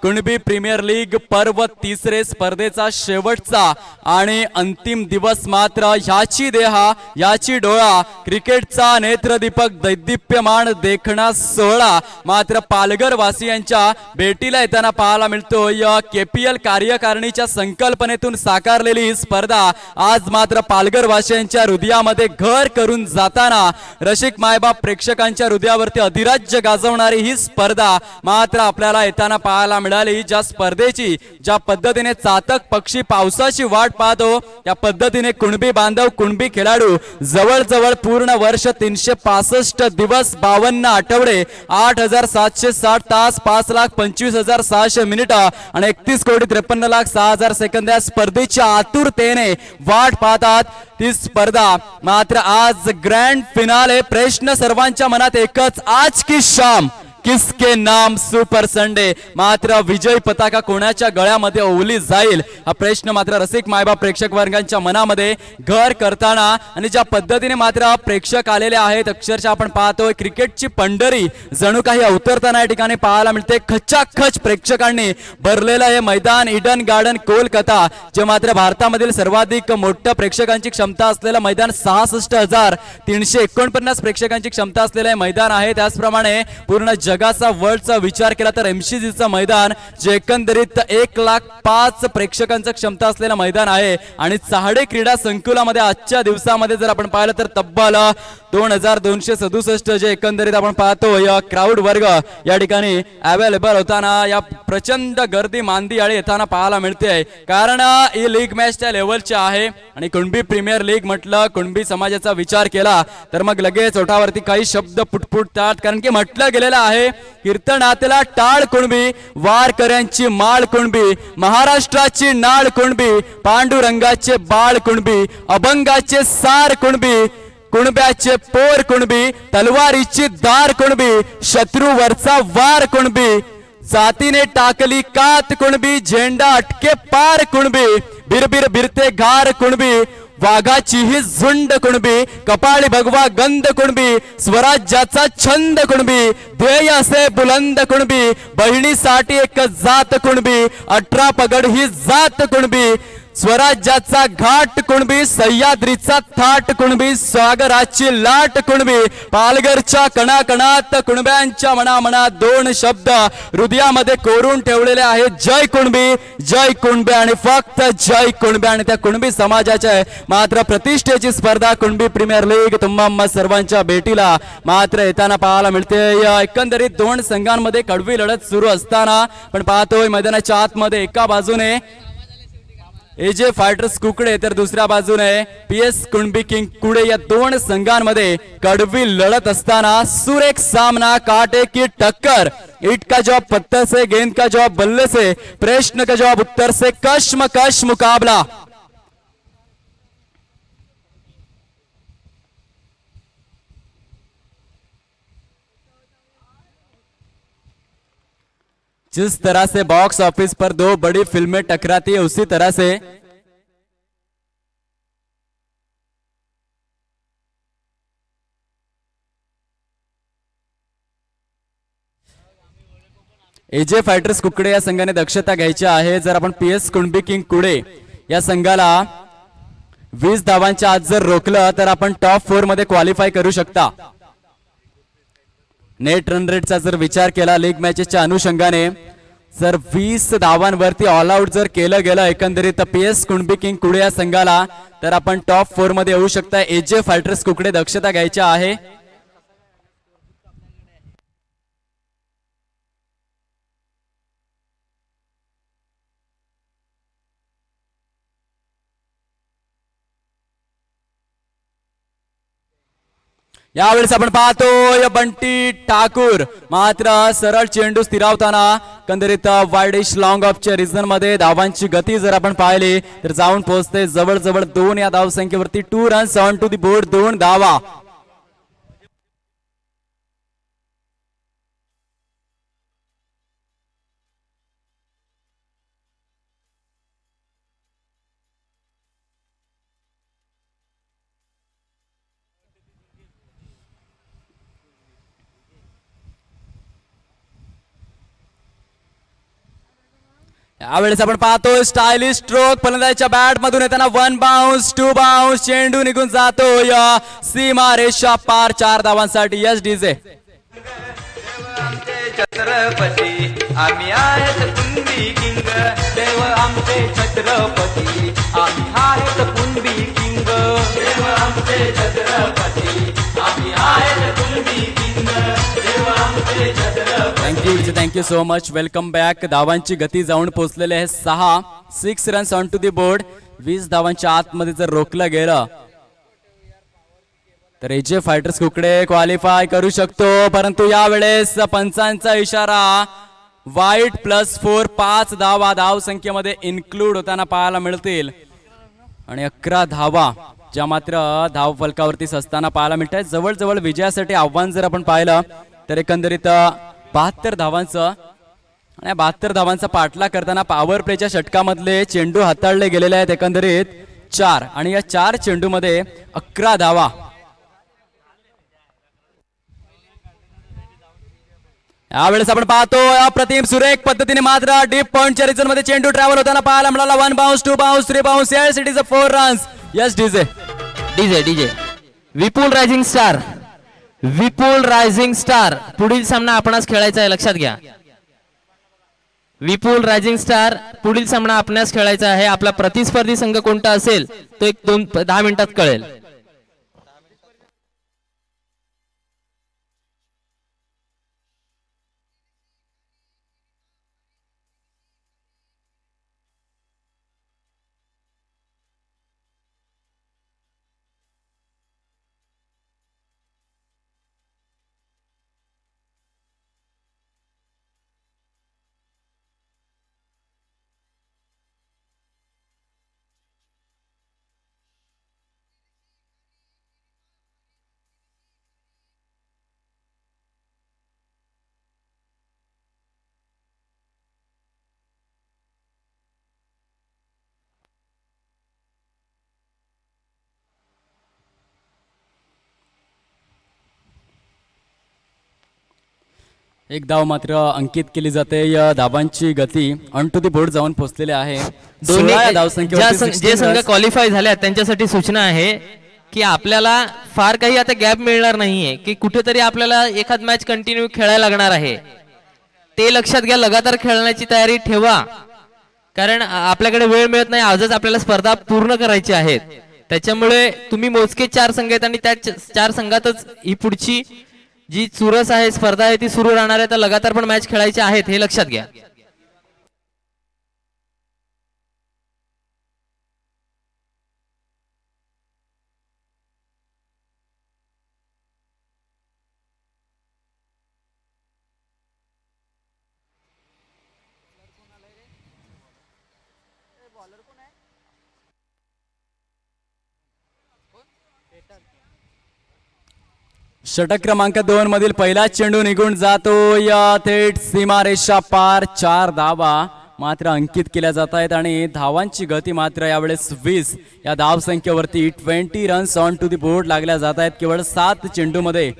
कुणबी प्रीमियर लीग पर्व 3रे स्पर्धेचा शेवटचा आणि अंतिम दिवस मात्र ह्याची देहा याची डोळा क्रिकेटचा नेत्रदीपक दैदिप्यमान देखणा सोहळा मात्र पालघर वासियांच्या भेटीला येताना पाहायला मिळतो. या KPL कार्यकारिणीच्या संकल्पनेतून साकारलेली ही स्पर्धा आज मात्र पालघर वासियांच्या हृदयामध्ये घर करून जाताना रसिक मायबाप प्रेक्षकांच्या हृदयावरती अधिराज्य गाजवणारी ही स्पर्धा मात्र आपल्याला येताना पाहायला मिळाली. ज्या स्पर्धेची ज्या पद्धतीने चातक पक्षी पावसाची वाट पाहतो त्या पद्धतीने कुणबी बांधव कुणबी खेळाडू जवळजवळ पूर्ण वर्ष 365 दिवस 52 आठवडे 8760 तास 5,25,600 मिनिटं आणि 31,53,06,000 सेकंद या स्पर्धेच्या आतुरतेने वाट पाहतात. ती स्पर्धा मात्र आज ग्रँड फिनाले. प्रश्न सर्वांच्या मनात एकच, आज की शाम किसके नाम सुपर संडे. मात्र विजय पताका कोणाच्या गळ्यामध्ये ओवली जाईल हा प्रश्न मात्र रसिक मायबाप प्रेक्षक वर्गांच्या मनामध्ये घर करताना आणि ज्या पद्धतीने मात्र प्रेक्षक आलेले आहेत अक्षरशः आपण पाहतोय क्रिकेटची पंढरी जणू काही अवतरताना या ठिकाणी पाहायला मिळते. खचाखच प्रेक्षकांनी भरलेलं हे मैदान ईडन गार्डन कोलकाता जे मात्र भारतामधील सर्वाधिक मोठं प्रेक्षकांची क्षमता असलेलं मैदान 66,349 प्रेक्षकांची क्षमता असलेलं हे मैदान आहे. त्याचप्रमाणे पूर्ण जगाचा वर्ल्डचा विचार केला तर MCGचं मैदान जे एकंदरीत 1,05,000 प्रेक्षकांचं क्षमता असलेलं मैदान आहे आणि चहाडे क्रीडा संकुलामध्ये आजच्या दिवसामध्ये जर आपण पाहिलं तर तब्बल 2267 जे एकंदरीत आपण पाहतो या क्राऊड वर्ग या ठिकाणी अवेलेबल होताना या प्रचंड गर्दी मांदियाळी येताना पाहायला मिळते. कारण ही लीग मॅच त्या लेवलची आहे आणि कुणबी प्रीमियर लीग म्हटलं कुणबी समाजाचा विचार केला तर मग लगेच ओठावरती काही शब्द फुटफुटतात. कारण की म्हटलं गेलेलं आहे कीर्तनातला टाळ कुणबी वारकऱ्यांची माळ कुणबी महाराष्ट्राची नाळ कुणबी पांडुरंगाचे बाळ कुणबी अभंगाचे सार कुणबी कुणब्याचे पोर कुणबी तलवारीची दार कुणबी शत्रूवरचा वार कुणबी जातीने टाकली कात कुणबी झेंडा अटके पार कुणबी बिरबिर बिरते घार कुणबी वाघाची ही झुंड कुणबी कपाळी भगवा गंध कुणबी स्वराज्याचा छंद कुणबी ध्येय असे बुलंद कुणबी बहिणीसाठी एक जात कुणबी 18 पगड ही जात कुणबी स्वराज्याचा घाट कुणबी सह्याद्रीचा थाट कुणबी सागराची लाट कुणबी पालघरच्या कणाकणात कुणब्यांच्या मनामनात 2 शब्द हृदयामध्ये कोरून ठेवलेले आहेत. जय कुणबी आणि फक्त जय कुणबी. आणि त्या कुणबी समाजाच्या मात्र प्रतिष्ठेची स्पर्धा कुणबी प्रीमियर लीग तुम्हा सर्वांच्या भेटीला मात्र येताना पाहायला मिळते. एकंदरीत 2 संघांमध्ये कडवी लढत सुरू असताना पण पाहतोय मैदानाच्या आतमध्ये एका बाजूने AJ फायटर्स कुकडे तर दुसऱ्या बाजूने PS कुणबी किंग कुडे या 2 संघांमध्ये कडवी लढत असताना सुरेख सामना कांटे की टक्कर. ईट का जवाब पत्थर से गेंद का जवाब बल्ले से प्रश्न का जवाब उत्तर से कश्मकश मुकाबला. जिस तरह से बॉक्स ऑफिस पर 2 बड़ी फिल्में टकराती है उसी तरह से एजे फायटर्स कुकडे या संघाने दक्षता घ्यायची आहे. जर आपण PS कुणबी किंग कुडे या संघाला 20 धावांच्या आत जर रोखलं तर आपण टॉप 4 मध्ये क्वालिफाय करू शकता. नेट रन रेटचा जर विचार केला लीग मॅचेसच्या अनुषंगाने जर 20 धावांवरती ऑल आउट जर केलं गेलं एकंदरीत PS कुणबी किंग कुडे या संघाला तर आपण टॉप 4 मध्ये येऊ शकता. एजे फायटर्स कुकडे दक्षता घ्यायच्या आहे. यावेळेस आपण पाहतोय बंटी ठाकूर मात्र सरळ चेंडू स्थिरावताना एकंदरीत वाईडिश लॉंग ऑफच्या रिजन मध्ये धावांची गती जर आपण पाहिली तर जाऊन पोहोचते जवळजवळ 2 या धावसंख्येवरती. 2 runs on to the board, 2 धावा. यावेळेस आपण पाहतोय स्टायलिश स्ट्रोक फलंदाजाच्या बॅट मधून येताना 1 बाउन्स 2 बाउन्स चेंडू निघून जातोय सीमा रेषा पार. 4 धावांसाठी. Yes DJ. आमचे छत्रपती आम्ही आहेत कुणबी किंग. देव आमचे छत्रपती आम्ही आहेत कुणबी किंग. देव आमचे छत्रपती आम्ही आहेत कुणबी किंग. देव आमचे Chhatrapati. Thank you so much. Welcome back. धावांची गती जाऊन पोहोचलेले आहे 6 runs on to the board. 20 धावांच्या आतमध्ये जर रोखलं गेलं तर एजे फायटर्स कुकडे क्वालिफाय करू शकतो. परंतु यावेळेस पंचांचा इशारा वाईट +4 5 धावा धावसंख्येमध्ये इन्क्लूड होताना पाहायला मिळतील आणि 11 धावा ज्या मात्र धाव फलकावरती असताना पाहायला मिळत आहेत. जवळजवळ विजयासाठी आव्हान जर आपण पाहिलं तर एकंदरीत 72 धावांचं आणि 72 धावांचा पाठलाग करताना पॉवर प्लेच्या षटकामधले चेंडू हाताळले गेलेले आहेत एकंदरीत 4 आणि या 4 चेंडूमध्ये 11 धावा. यावेळेस आपण पाहतो अप्रतिम सुरेख पद्धतीने मात्र डीप पॉइंटच्या रिजन मध्ये चेंडू ट्रॅव्हल होताना पाहायला मिळाला. 1 bounce 2 bounce 3 bounce. Yes it is a 4 runs. Yes DJ. DJ Vipul rising star. Vipul rising star पुढील सामना आपणास खेळायचा आहे. लक्षात घ्या. विपुल रायझिंग स्टार पुढील सामना आपणास खेळायचा आहे. आपला प्रतिस्पर्धी संघ कोणता असेल तो 10 मिनिटात कळेल. एक धाव मात्र अंकित केली जाते. या धावांची गती ऑन टू दी बोर्ड जाऊन पोहोचलेले आहे. जे संघ क्वालिफाय झाले त्यांच्यासाठी सूचना आहे की आपल्याला फार काही आता गॅप मिळणार नाहीये की कुठेतरी आपल्याला एखाद मॅच कंटिन्यू खेळायला लागणार आहे. ते लक्षात घ्या. लगातार खेळण्याची तयारी ठेवा कारण आपल्याकडे वेळ मिळत नाही. आजच आपल्याला स्पर्धा पूर्ण करायची आहेत. त्याच्यामुळे तुम्ही मोजके 4 संघ आहेत आणि त्या 4 संघातच ही पुढची जी चुरस आहे स्पर्धा आहे ती सुरू राहणार आहे. तर लगातार पण मॅच खेळायचे आहेत हे लक्षात घ्या. षटक क्रमांक 2 मधील पहिला चेंडू निघून जातो या थेट सीमारेषा पार. 4 धावा मात्र अंकित केल्या जात आहेत आणि धावांची गती मात्र यावेळेस 20 या धाव संख्येवरती 20 runs on to the board लागल्या जात आहेत केवळ 7 चेंडू मध्ये.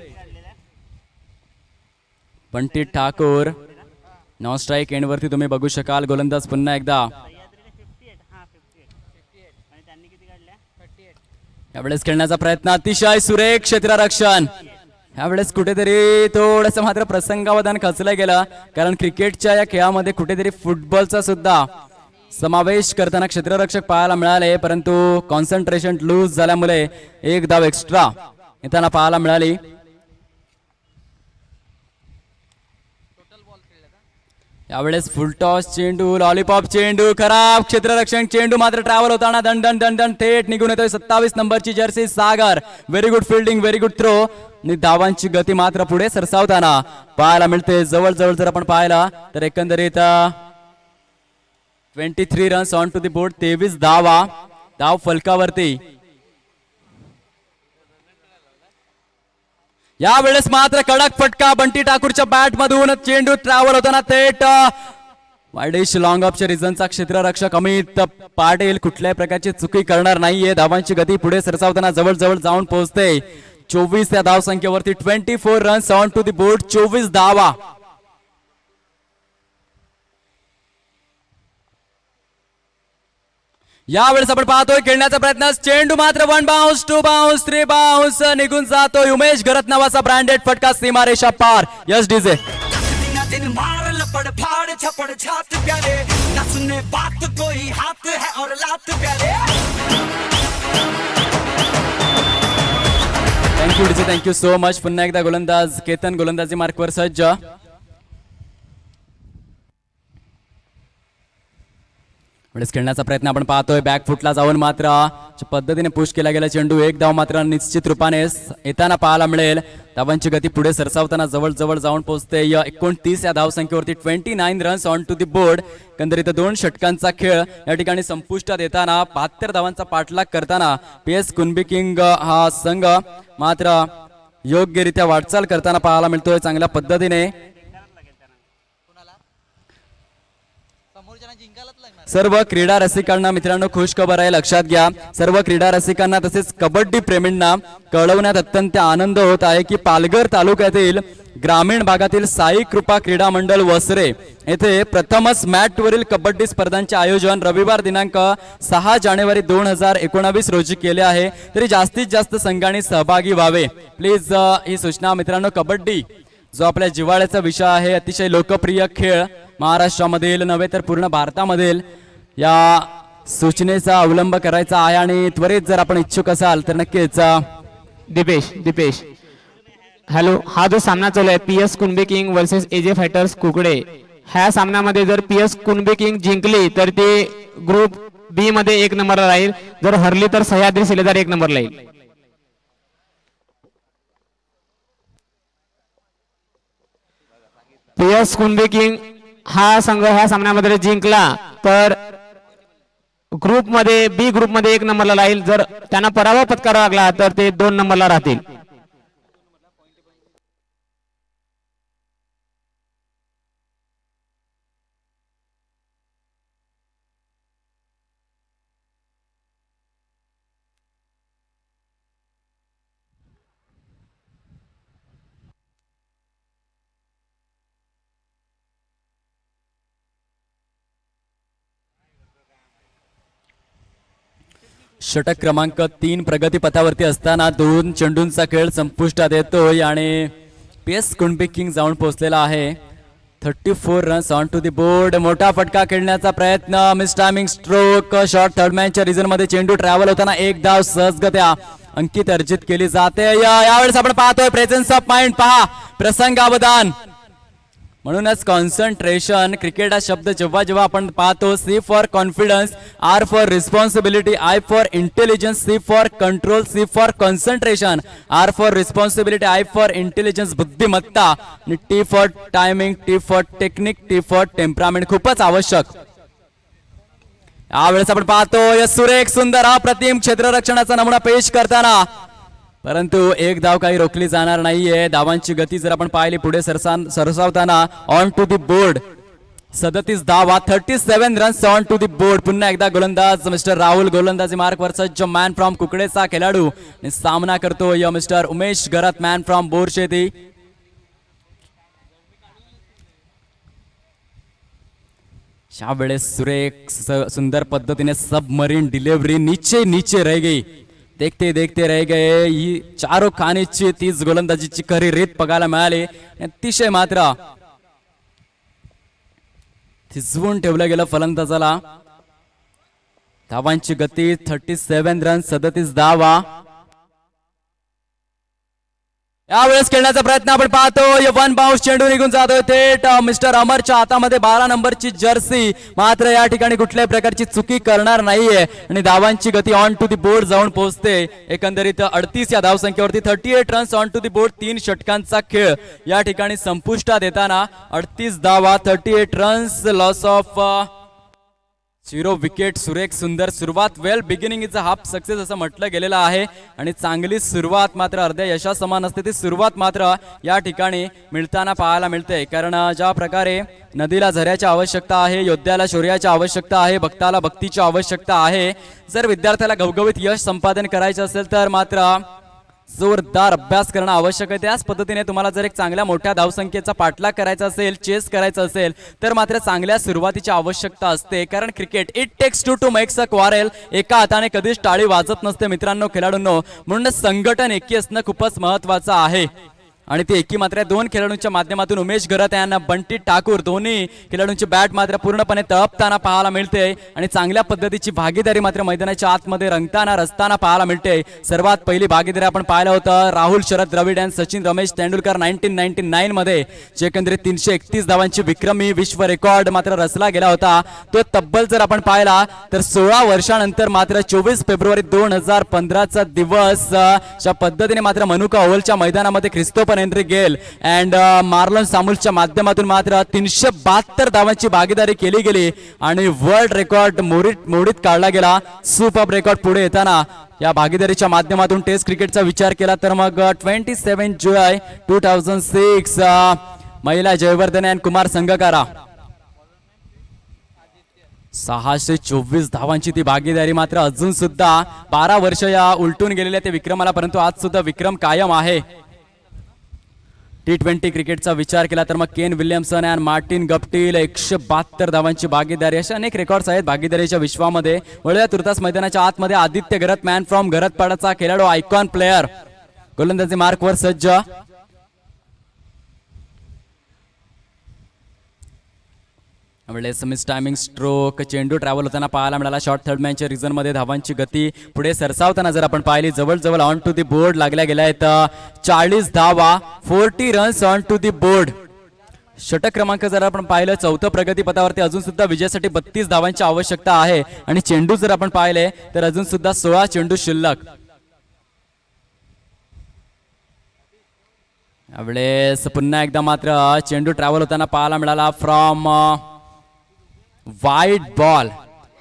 बंटी ठाकूर नॉन स्ट्राईक एंडवरती तुम्ही बघू शकाल गोलंदाज पुन्हा एकदा. यावेळेस खेळण्याचा प्रयत्न अतिशय सुरेख क्षेत्ररक्षण. यावेळेस कुठेतरी थोडंसं मात्र प्रसंगावधान खचलं गेलं, कारण क्रिकेटच्या या खेळामध्ये कुठेतरी फुटबॉलचा सुद्धा समावेश करताना क्षेत्ररक्षक पाहायला मिळाले, परंतु कॉन्सन्ट्रेशन लूज झाल्यामुळे एक धाव एक्स्ट्रा येताना पाहायला मिळाली. यावेळेस फुलटॉस चेंडू, लॉलीपॉप चेंडू, खराब क्षेत्ररक्षण चेंडू मात्र ट्रॅव्हल होताना दंडन दंडन थेट निघून येतोय 27 नंबरची जर्सी Sagar. Very good fielding, very good throw आणि धावांची गती मात्र पुढे सरसावताना पाहायला मिळते. जवळ जर आपण पाहिला तर एकंदरीत 23 runs on to the board, 23 धावा धाव फलकावरती. यावेळेस मात्र कडक फटका बंटी ठाकूरच्या बॅट मधून, चेंडू ट्रॅव्हल होताना थेट वाईडिश लॉंग ऑफच्या रिझनचा क्षेत्ररक्षक अमित पाटील कुठल्याही प्रकारची चुकी करणार नाहीये. धावांची गती पुढे सरसावताना जवळ जाऊन पोहोचते 24 या धाव संख्येवरती. 24 runs on to the board, 24 धावा. यावेळेस आपण पाहतोय खेळण्याचा प्रयत्न, चेंडू मात्र 1 बाउन्स, 2 बाउन्स, 3 बाउन्स निघून जातोय. उमेश घरत नावाचा ब्रँडेड फटका सीमारेषा पार. Yes DJ. Thank you DJ, thank you so much. पुन्हा एकदा गोलंदाज केतन गोलंदाजी मार्कवर सज्ज. खेळण्याचा प्रयत्न आपण पाहतोय, बॅक फुटला जाऊन मात्र पद्धतीने पुश केला गेला चेंडू. एक धाव मात्र निश्चित रूपाने येताना पाहायला मिळेल. धावांची गती पुढे सरसावताना जवळ जाऊन पोहोचते 29 या धाव संख्येवरती. 29 runs on to the board. एकंदरीत 2 षटकांचा खेळ या ठिकाणी संपुष्टात येताना 72 धावांचा पाठलाग करताना PS कुणबी किंग हा संघ मात्र योग्यरित्या वाटचाल करताना पाहायला मिळतोय चांगल्या पद्धतीने. सर्व क्रीडा रसिकांना मित्रांनो खुश खबर आहे, लक्षात घ्या. सर्व क्रीडा रसिकांना तसेच कबड्डी प्रेमींना कळवण्यात अत्यंत आनंद होत आहे की पालघर तालुक्यातील ग्रामीण भागातील साई कृपा क्रीडा मंडळ वसरे येथे प्रथमच मॅटवरील कबड्डी स्पर्धांचे आयोजन रविवार दिनांक 6 जानेवारी 2019 रोजी केले आहे. तरी जास्तीत जास्त संघांनी सहभागी व्हावे प्लीज. ही सूचना मित्रांनो. कबड्डी जो आपल्या जिव्हाळ्याचा विषय आहे, अतिशय लोकप्रिय खेळ महाराष्ट्रामधील नव्हे तर पूर्ण भारतामधील, या सूचनेचा अवलंब करायचा आहे. आणि त्वरित जर आपण इच्छुक असाल तर नक्कीच. दीपेश हॅलो, हा जो सामना चालू आहे PS Kunbi King versus AJ Fighters Kukade, ह्या सामन्यामध्ये जर PS कुणबी किंग जिंकली तर ते ग्रुप B मध्ये 1 नंबरला राहील, जर हरली तर सह्याद्री शिलेदार 1 नंबरला येईल. PS कुणबी किंग हा संघ ह्या सामन्यामध्ये जिंकला तर ग्रुपमध्ये B ग्रुपमध्ये 1 नंबरला राहील, जर त्यांना पराभव पत्करावा लागला तर ते 2 नंबरला राहतील. षटक क्रमांक 3 प्रगतीपथावरती असताना 2 चेंडूंचा खेळ संपुष्टात येतोय आणि PS कुणबी किंग जाऊन पोहोचलेला आहे. 34 runs on to the board. मोठा फटका खेळण्याचा प्रयत्न, miss timing stroke shot. Third मॅनच्या रिझन मध्ये चेंडू ट्रॅव्हल होताना 1 धाव सहजगत्या अंकित अर्जित केली जाते. यावेळेस आपण पाहतोय प्रेझेन्स ऑफ माइंड, पहा प्रसंगावधान. म्हणूनच कॉन्सन्ट्रेशन क्रिकेट हा शब्द जेव्हा आपण पाहतो, C for confidence, R for responsibility, I for intelligence, C for control, C for concentration, R for responsibility, I for intelligence बुद्धिमत्ता आणि T for timing, T for technique, T for temperament खूपच आवश्यक. यावेळेस आपण पाहतो सुरेख सुंदर अप्रतिम क्षेत्ररक्षणाचा नमुना पेश करताना, परंतु 1 धाव काही रोखली जाणार नाहीये. धावांची गती जर आपण पाहिली पुढे सरसावताना ऑन टू द बोर्ड 37 धावा, 37 runs on to the board. पुन्हा एकदा गोलंदाज मिस्टर राहुल गोलंदाजी मार्कवर सज्ज. मॅन फ्रॉम कुकडेचा खेळाडू आणि सामना करतो mister Umesh Gharat man from Borsheti. यावेळेस सुरेख सुंदर पद्धतीने सबमरीन डिलीवरी नीचे नीचे रह गई. देखते देखते रह गए. ही चारो खानेची तीच गोलंदाजीची खरी रीत बघायला मिळाली. अतिशय मात्र थिजवून ठेवलं गेलं फलंदाजाला. धावांची गती 37 रन 37 धावा. यावेळेस खेळण्याचा प्रयत्न आपण पाहतो. वन बाउन्स चेंडू निघून जातोय थेट मिस्टर अमरच्या हातामध्ये 12 नंबरची जर्सी. मात्र या ठिकाणी कुठल्याही प्रकारची चुकी करणार नाहीये आणि धावांची गती ऑन टू दी बोर्ड जाऊन पोहोचते. एकंदरीत 38 या धावसंख्येवरती 38 runs on to the board. 3 षटकांचा खेळ या ठिकाणी संपुष्टात येताना 38 धावा 38 रन्स लॉस ऑफ 0 विकेट. सुरेख सुंदर सुरुवात. Well beginning is a half success असं म्हटलं गेलेलं आहे आणि चांगली सुरुवात मात्र अर्ध्या यशा समान असते ती सुरुवात मात्र या ठिकाणी मिळताना पाहायला मिळते. कारण ज्या प्रकारे नदीला झऱ्याची आवश्यकता आहे, योद्ध्याला शौर्याची आवश्यकता आहे, भक्ताला भक्तीची आवश्यकता आहे. जर विद्यार्थ्याला घवघवीत यश संपादन करायचं असेल तर मात्र जोरदार अभ्यास करणं आवश्यक आहे. त्याच पद्धतीने तुम्हाला जर एक चांगल्या मोठ्या धावसंख्येचा पाठलाग करायचा असेल, चेस करायचा असेल तर मात्र चांगल्या सुरुवातीची आवश्यकता असते. कारण cricket it takes two makes a quarrel. एका हाताने कधीच टाळी वाजत नसते मित्रांनो, खेळाडूंनो. म्हणून संघटन एकी असणं खूपच महत्वाचं आहे आणि ती एकी मात्र 2 खेळाडूंच्या माध्यमातून उमेश घरत यांना बंटी ठाकूर दोन्ही खेळाडूंची बॅट मात्र पूर्णपणे तळपताना पाहायला मिळते आणि चांगल्या पद्धतीची भागीदारी मात्र मैदानाच्या आतमध्ये रंगताना पाहायला मिळते. सर्वात पहिली भागीदारी आपण पाहिलं होतं राहुल शरद द्रविड आणि सचिन रमेश तेंडुलकर 1999 मध्ये जे एकंदरीत 331 धावांची विक्रमी विश्व रेकॉर्ड मात्र रचला गेला होता. तो तब्बल जर आपण पाहिला तर 16 वर्षानंतर मात्र 24 फेब्रुवारी 2015चा दिवस अशा पद्धतीने मात्र मनुका ओव्हलच्या मैदानामध्ये Christopher Henry Gayle and Marlon सामुल्सच्या माध्यमातून मात्र 372 धावांची भागीदारी केली गेली आणि वर्ल्ड रेकॉर्ड मोडीत काढला गेला. सुपर रेकॉर्ड पुढे येताना या भागीदारीच्या माध्यमातून टेस्ट क्रिकेटचा विचार केला तर मग 27 जुलै 2006 महिला जयवर्धने आणि कुमार संगकारा 624 धावांची ती भागीदारी. मात्र अजून सुद्धा 12 वर्ष या उलटून गेलेल्या ते विक्रमाला, परंतु आज सुद्धा विक्रम कायम आहे. T20 क्रिकेटचा विचार केला तर मग केन विल्यमसन आणि मार्टिन गप्टिल 172 धावांची भागीदारी. अशा अनेक रेकॉर्ड्स आहेत भागीदारीच्या विश्वामध्ये. वळव्या तुर्तास मैदानाच्या आतमध्ये आदित्य घरत मॅन फ्रॉम घरतपाडाचा खेळाडू, आयकॉन प्लेयर, गोलंदाजी मार्कवर सज्ज. Miss timing stroke. चेंडू ट्रॅव्हल होताना पाहायला मिळाला. शॉर्ट थर्ड मॅनच्या रिझन मध्ये धावांची गती पुढे सरसावताना जर आपण पाहिली जवळ ऑन टू दी बोर्ड लागल्या गेल्या आहेत 40 धावा 40 runs on to the board. षटक क्रमांक जर आपण पाहिलं 4थं प्रगतीपथावरती अजून सुद्धा विजयासाठी 32 धावांची आवश्यकता आहे आणि चेंडू जर आपण पाहिले तर अजून सुद्धा 16 चेंडू शिल्लक. यावेळेस पुन्हा एकदा मात्र चेंडू ट्रॅव्हल होताना पाहायला मिळाला फ्रॉम वाईट बॉल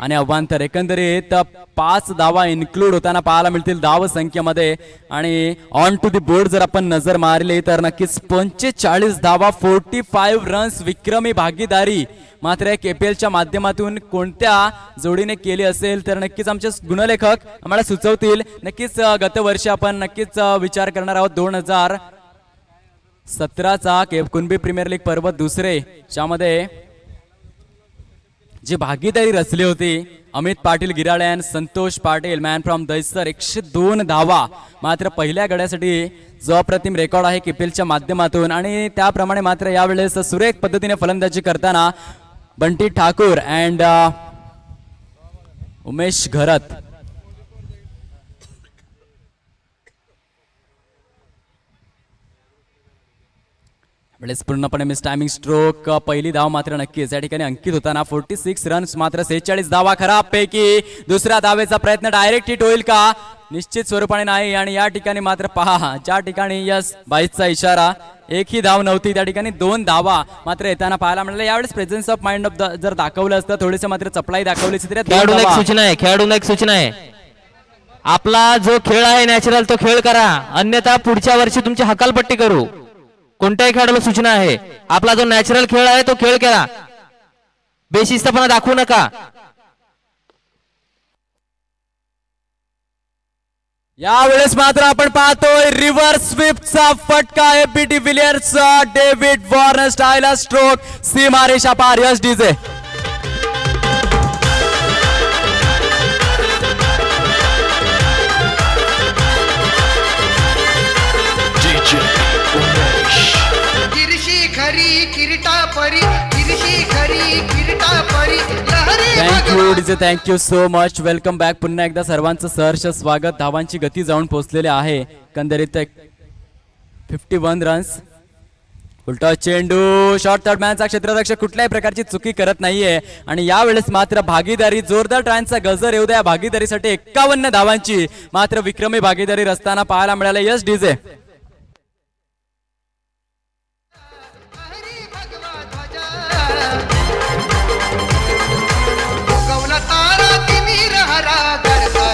आणि अवांतर. एकंदरीत 5 धावा इन्क्लूड होताना पाहायला मिळतील धाव संख्येमध्ये आणि ऑन टू दी बोर्ड जर आपण नजर मारली तर नक्कीच 45 धावा 45 रन्स विक्रमी भागीदारी मात्र KPLच्या माध्यमातून कोणत्या जोडीने केली असेल तर नक्कीच आमचे गुणलेखक आम्हाला सुचवतील. नक्कीच गतवर्षी आपण नक्कीच विचार करणार आहोत 2017चा कुणबी प्रीमियर लीग पर्व दुसरे ज्यामध्ये जी भागीदारी रचली होती अमित पाटील गिराळे, संतोष पाटील मॅन फ्रॉम दहिसर 102 धावा मात्र पहिल्या गड्यासाठी जो अप्रतिम रेकॉर्ड आहे KPLच्या माध्यमातून. आणि त्याप्रमाणे मात्र यावेळेस सुरेख पद्धतीने फलंदाजी करताना बंटी ठाकूर अँड उमेश घरत. पूर्णपणे मिस टायमिंग स्ट्रोक. पहिली धाव मात्र नक्कीच या ठिकाणी अंकित होताना 46 रन्स मात्र 46 धावा. खराब पैकी दुसऱ्या धावेचा प्रयत्न डायरेक्ट हिट होईल का? निश्चित स्वरूपाने नाही. आणि या ठिकाणी मात्र पहा ज्या ठिकाणी यस बाईचा इशारा, एकही धाव नव्हती त्या ठिकाणी 2 धावा मात्र येताना पाहायला मिळाल्या. यावेळेस प्रेझेन्स ऑफ माइंड ऑफ जर दाखवलं असतं थोडेसे मात्र चपलाई दाखवली असती. खेळाडूला एक सूचना आहे आपला जो खेळ आहे नॅचरल तो खेळ करा, अन्यथा पुढच्या वर्षी तुमची हकालपट्टी करू. कोणत्याही खेळाडूला सूचना आहे आपला जो नॅचरल खेळ आहे तो खेळ करा, बेशिस्तपणा दाखवू नका. यावेळेस मात्र आपण पाहतोय रिव्हर्स स्वीपचा फटका. AB de Villiers David Warner style stroke सीमारेषा पार. यश डीजे परी गिरशी खरी किरीटा परी लहरी thank you DJ, thank you so much. Welcome back. पुन्हा एकदा सर्वांचं सहर्ष स्वागत. धावांची गती जाऊन पोहोचलेली आहे एकंदरीत 51 रन्स. उलटा चेंडू शॉर्ट थर्ड मॅनचा क्षेत्ररक्षक कुठल्याही प्रकारची चुकी करत नाहीये आणि यावेळेस मात्र भागीदारी जोरदार ट्रायचा गजर येऊ द्या. भागीदारीसाठी 51 धावांची मात्र विक्रमी भागीदारी रस्ताना पाहायला मिळाले. Yes DJ.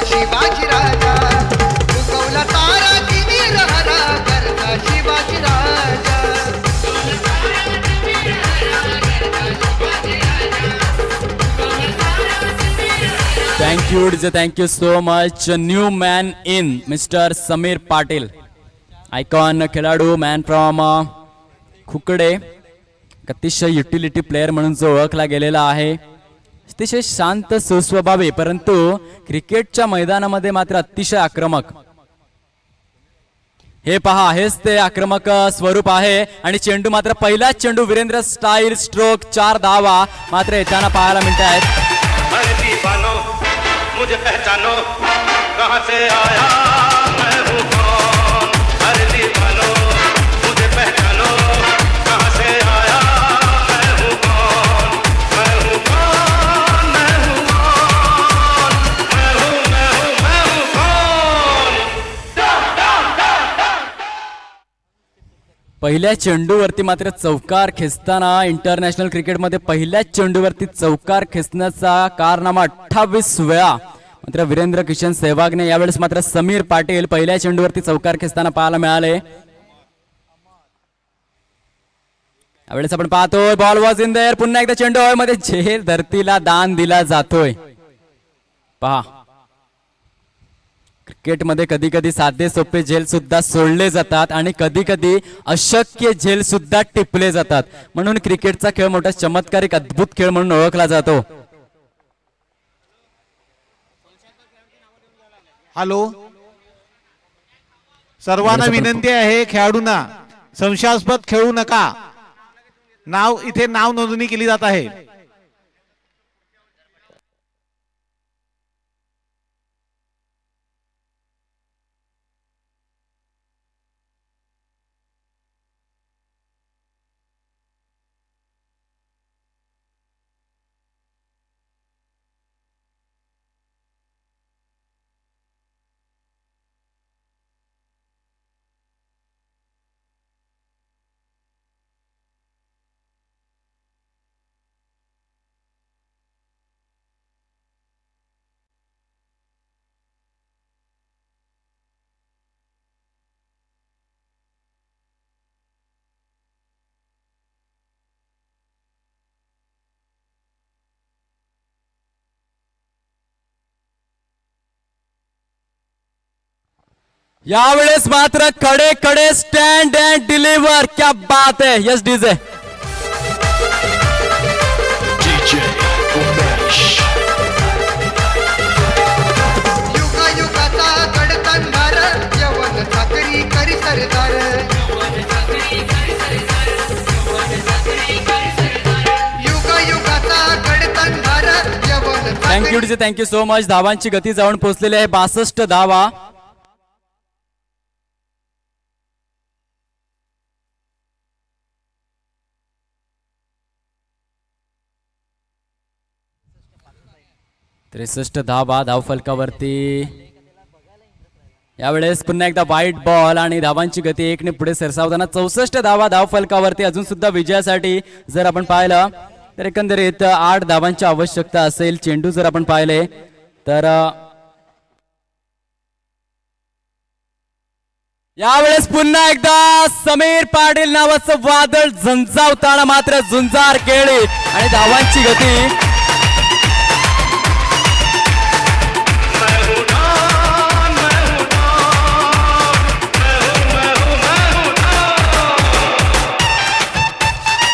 शिवाजी राजा उगवला तारा तिने रहरा करता Shivaji Raja. Thank you DJ, thank you so much. New man in mister Sameer Patil, icon खेळाडू, मॅन फ्रॉम खुकडे, अतिशय युटिलिटी प्लेअर म्हणून जो ओळखला गेलेला आहे. अतिशय शांत सुस्वभावी परंतु क्रिकेटच्या मैदानामध्ये मात्र अतिशय आक्रमक. हे पहा, हेच ते आक्रमक स्वरूप आहे आणि चेंडू मात्र पहिलाच चेंडू वीरेंद्र स्टाईल स्ट्रोक 4 धावा मात्र येताना पाहायला मिळत आहेत. मुझे पहचानो कहां से आया मैं हूं कौन, हर दीवानो मुझे पहचानो कहां से आया मैं हूं कौन, मैं हूं कौन, मैं हूं कौन, मैं हूं कौन. पहिल्या चेंडूवरती मात्र चौकार खेचताना इंटरनॅशनल क्रिकेटमध्ये पहिल्याच चेंडूवरती चौकार खेचण्याचा कारनामा 28 वेळा मात्र वीरेंद्र किशन सेहवागने. यावेळेस मात्र समीर पाटील पहिल्या चेंडूवरती चौकार खेचताना पाहायला मिळाले. यावेळेस आपण पाहतोय ball was in the air. पुन्हा एकदा चेंडू हवेमध्ये झेल धरतीला दान दिला जातोय. पहा, क्रिकेटमध्ये कधी कधी साधे सोपे झेल सुद्धा सोडले जातात आणि कधी कधी अशक्य झेल सुद्धा टिपले जातात. म्हणून क्रिकेटचा खेळ मोठा चमत्कारिक अद्भुत खेळ म्हणून ओळखला जातो. हॅलो, सर्वांना विनंती आहे, खेळाडूंना संशयास्पद खेळू नका. इथे नाव नोंदणी केली जात आहे. यावेळेस मात्र कडे कडे स्टँड अँड डिलिव्हर. क्या बात है. Yes DJ. युगा युगाचा गडतंडार यवन ठाकरी करी सरदार. युगा युगाचा गडतंडार यवन. Thank you DJ, thank you so much. धावांची गती जाऊन पोहोचलेली आहे 62 धावा. त्रेसष्ट धावा धावफलकावरती. यावेळेस पुन्हा एकदा वाईट बॉल आणि धावांची गती 1 ने पुढे सरसावताना 64 धावा धावफलकावरती. अजून सुद्धा विजयासाठी जर आपण पाहिलं तर एकंदरीत 8 धावांची आवश्यकता असेल. चेंडू जर आपण पाहिले तर यावेळेस पुन्हा एकदा समीर पाटील नावाचं वादळ झंझावताना मात्र झुंजार खेळी आणि धावांची गती.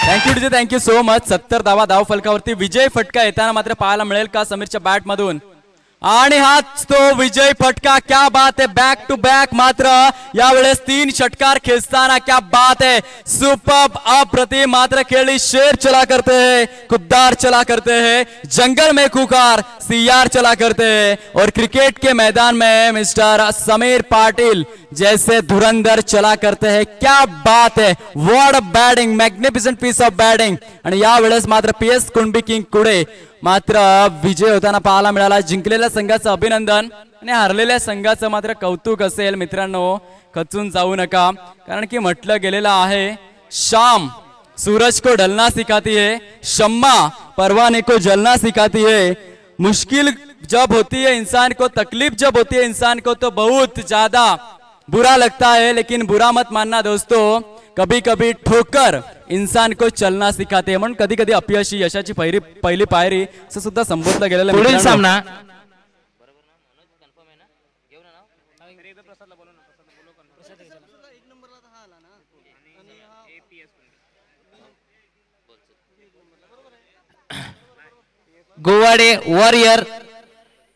Thank you DJ, thank you so much. 70 धावा धाव फलकावरती. विजय फटका येताना मात्र पाहायला मिळेल का समीरच्या बॅट मधून. आणि हाच तो विजय फटका. क्या बात है, बॅक टू बॅक. मात्र यावेळेस 3 षटकार खेचताना क्या बात है, सुपर अप्रतिम. मात्र खेळी शेर चला करते हैं, खुद्दार चला करते हैं, जंगल में खुकार सियार चला करते हैं. और क्रिकेट के मैदान में मिस्टर समीर पाटिल जैसे धुरंधर चला करते हैं. क्या बात है, what a batting, magnificent piece of batting. आणि यावेळेस मात्र PS कुणबी किंग कुडे मात्र विजय होताना पाहायला मिळाला. जिंकलेल्या संघाचं अभिनंदन आणि हरलेल्या संघाचं मात्र कौतुक असेल. मित्रांनो खचून जाऊ नका, कारण की म्हटलं गेलेलं आहे, शाम सूरज को ढलना सिखाती है, शम्मा परवाने को जलना सिखाती है. मुश्किल जब होती है इंसान को, तकलीफ जब होती है इंसान को, तो बहुत ज्यादा बुरा लगता है. लेकिन बुरा मत मानना दोस्तों, कभी कभी ठोकर इंसान को चलना सिखाते. म्हणून कधी कधी अपयश ही यशाची पहिली पायरी असं सुद्धा संबोधलं गेलेलं. पुढील सामना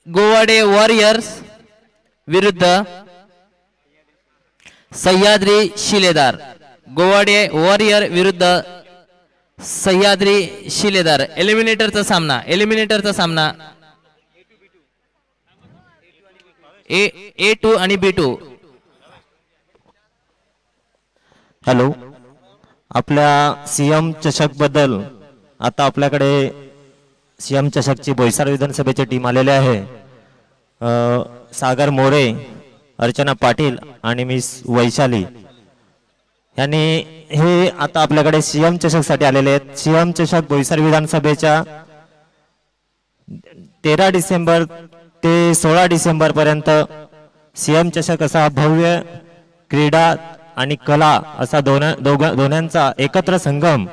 गोवाडे वॉरियर्स विरुद्ध सह्याद्री शिलेदार. गोवाडे वॉरियर विरुद्ध सह्याद्री शिलेदार. एलिमिनेटरचा सामना A2 आणि B2. हॅलो, आपल्या सीएम चषक बद्दल आता आपल्याकडे सीएम चषकची बोईसर विधानसभेची टीम आलेली आहे. सागर मोरे, अर्चना पाटील आणि मिस वैशाली यांनी हे आता आपल्याकडे सीएम चषक साठी आलेले आहेत. सीएम चषक बोईसर विधानसभेच्या 13 डिसेंबर ते 16 डिसेंबर पर्यंत सीएम चषक असा भव्य क्रीडा आणि कला असा दोन्यांचा एकत्र संगम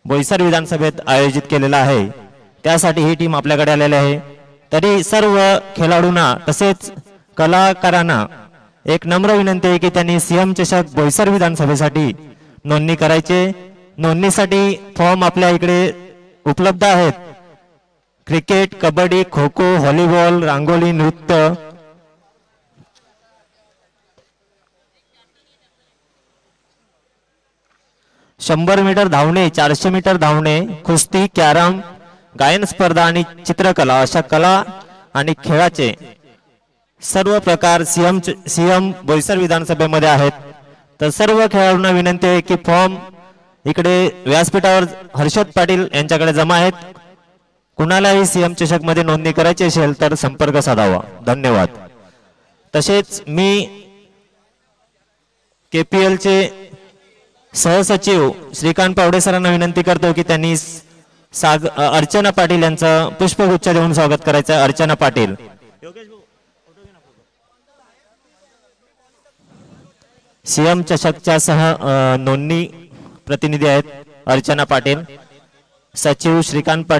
बोईसर विधानसभेत आयोजित केलेला आहे. त्यासाठी ही टीम आपल्याकडे आलेली आहे. तरी सर्व खेळाडूंना तसेच कलाकारांना एक नम्र विनंती आहे की त्यांनी सीएम चषक बोईसर विधानसभेसाठी नोंदणी करायचे. नोंदणीसाठी फॉर्म आपल्या इकडे उपलब्ध आहेत. क्रिकेट, कबड्डी, खो खो, व्हॉलीबॉल, रांगोळी, नृत्य, शंभर मीटर धावणे, 400 मीटर धावणे, कुस्ती, कॅरम, गायन स्पर्धा आणि चित्रकला अशा कला आणि खेळाचे सर्व प्रकार सीएम बोईसर विधानसभेमध्ये आहेत. तर सर्व खेळाडूंना विनंती आहे की फॉर्म इकडे व्यासपीठावर हर्षद पाटील यांच्याकडे जमा आहेत. कुणालाही सीएम चषक मध्ये नोंदणी करायची असेल तर संपर्क साधावा. धन्यवाद. तसेच मी KPL चे सहसचिव श्रीकांत पावडे सरांना विनंती करतो की त्यांनी अर्चना पाटील यांचं पुष्पगुच्छ देऊन स्वागत करायचं. अर्चना पाटील. सीएम चषकच्या नोंदणी प्रतिनिधी आहेत अर्चना पाटील. सचिव श्रीकांत पाटील.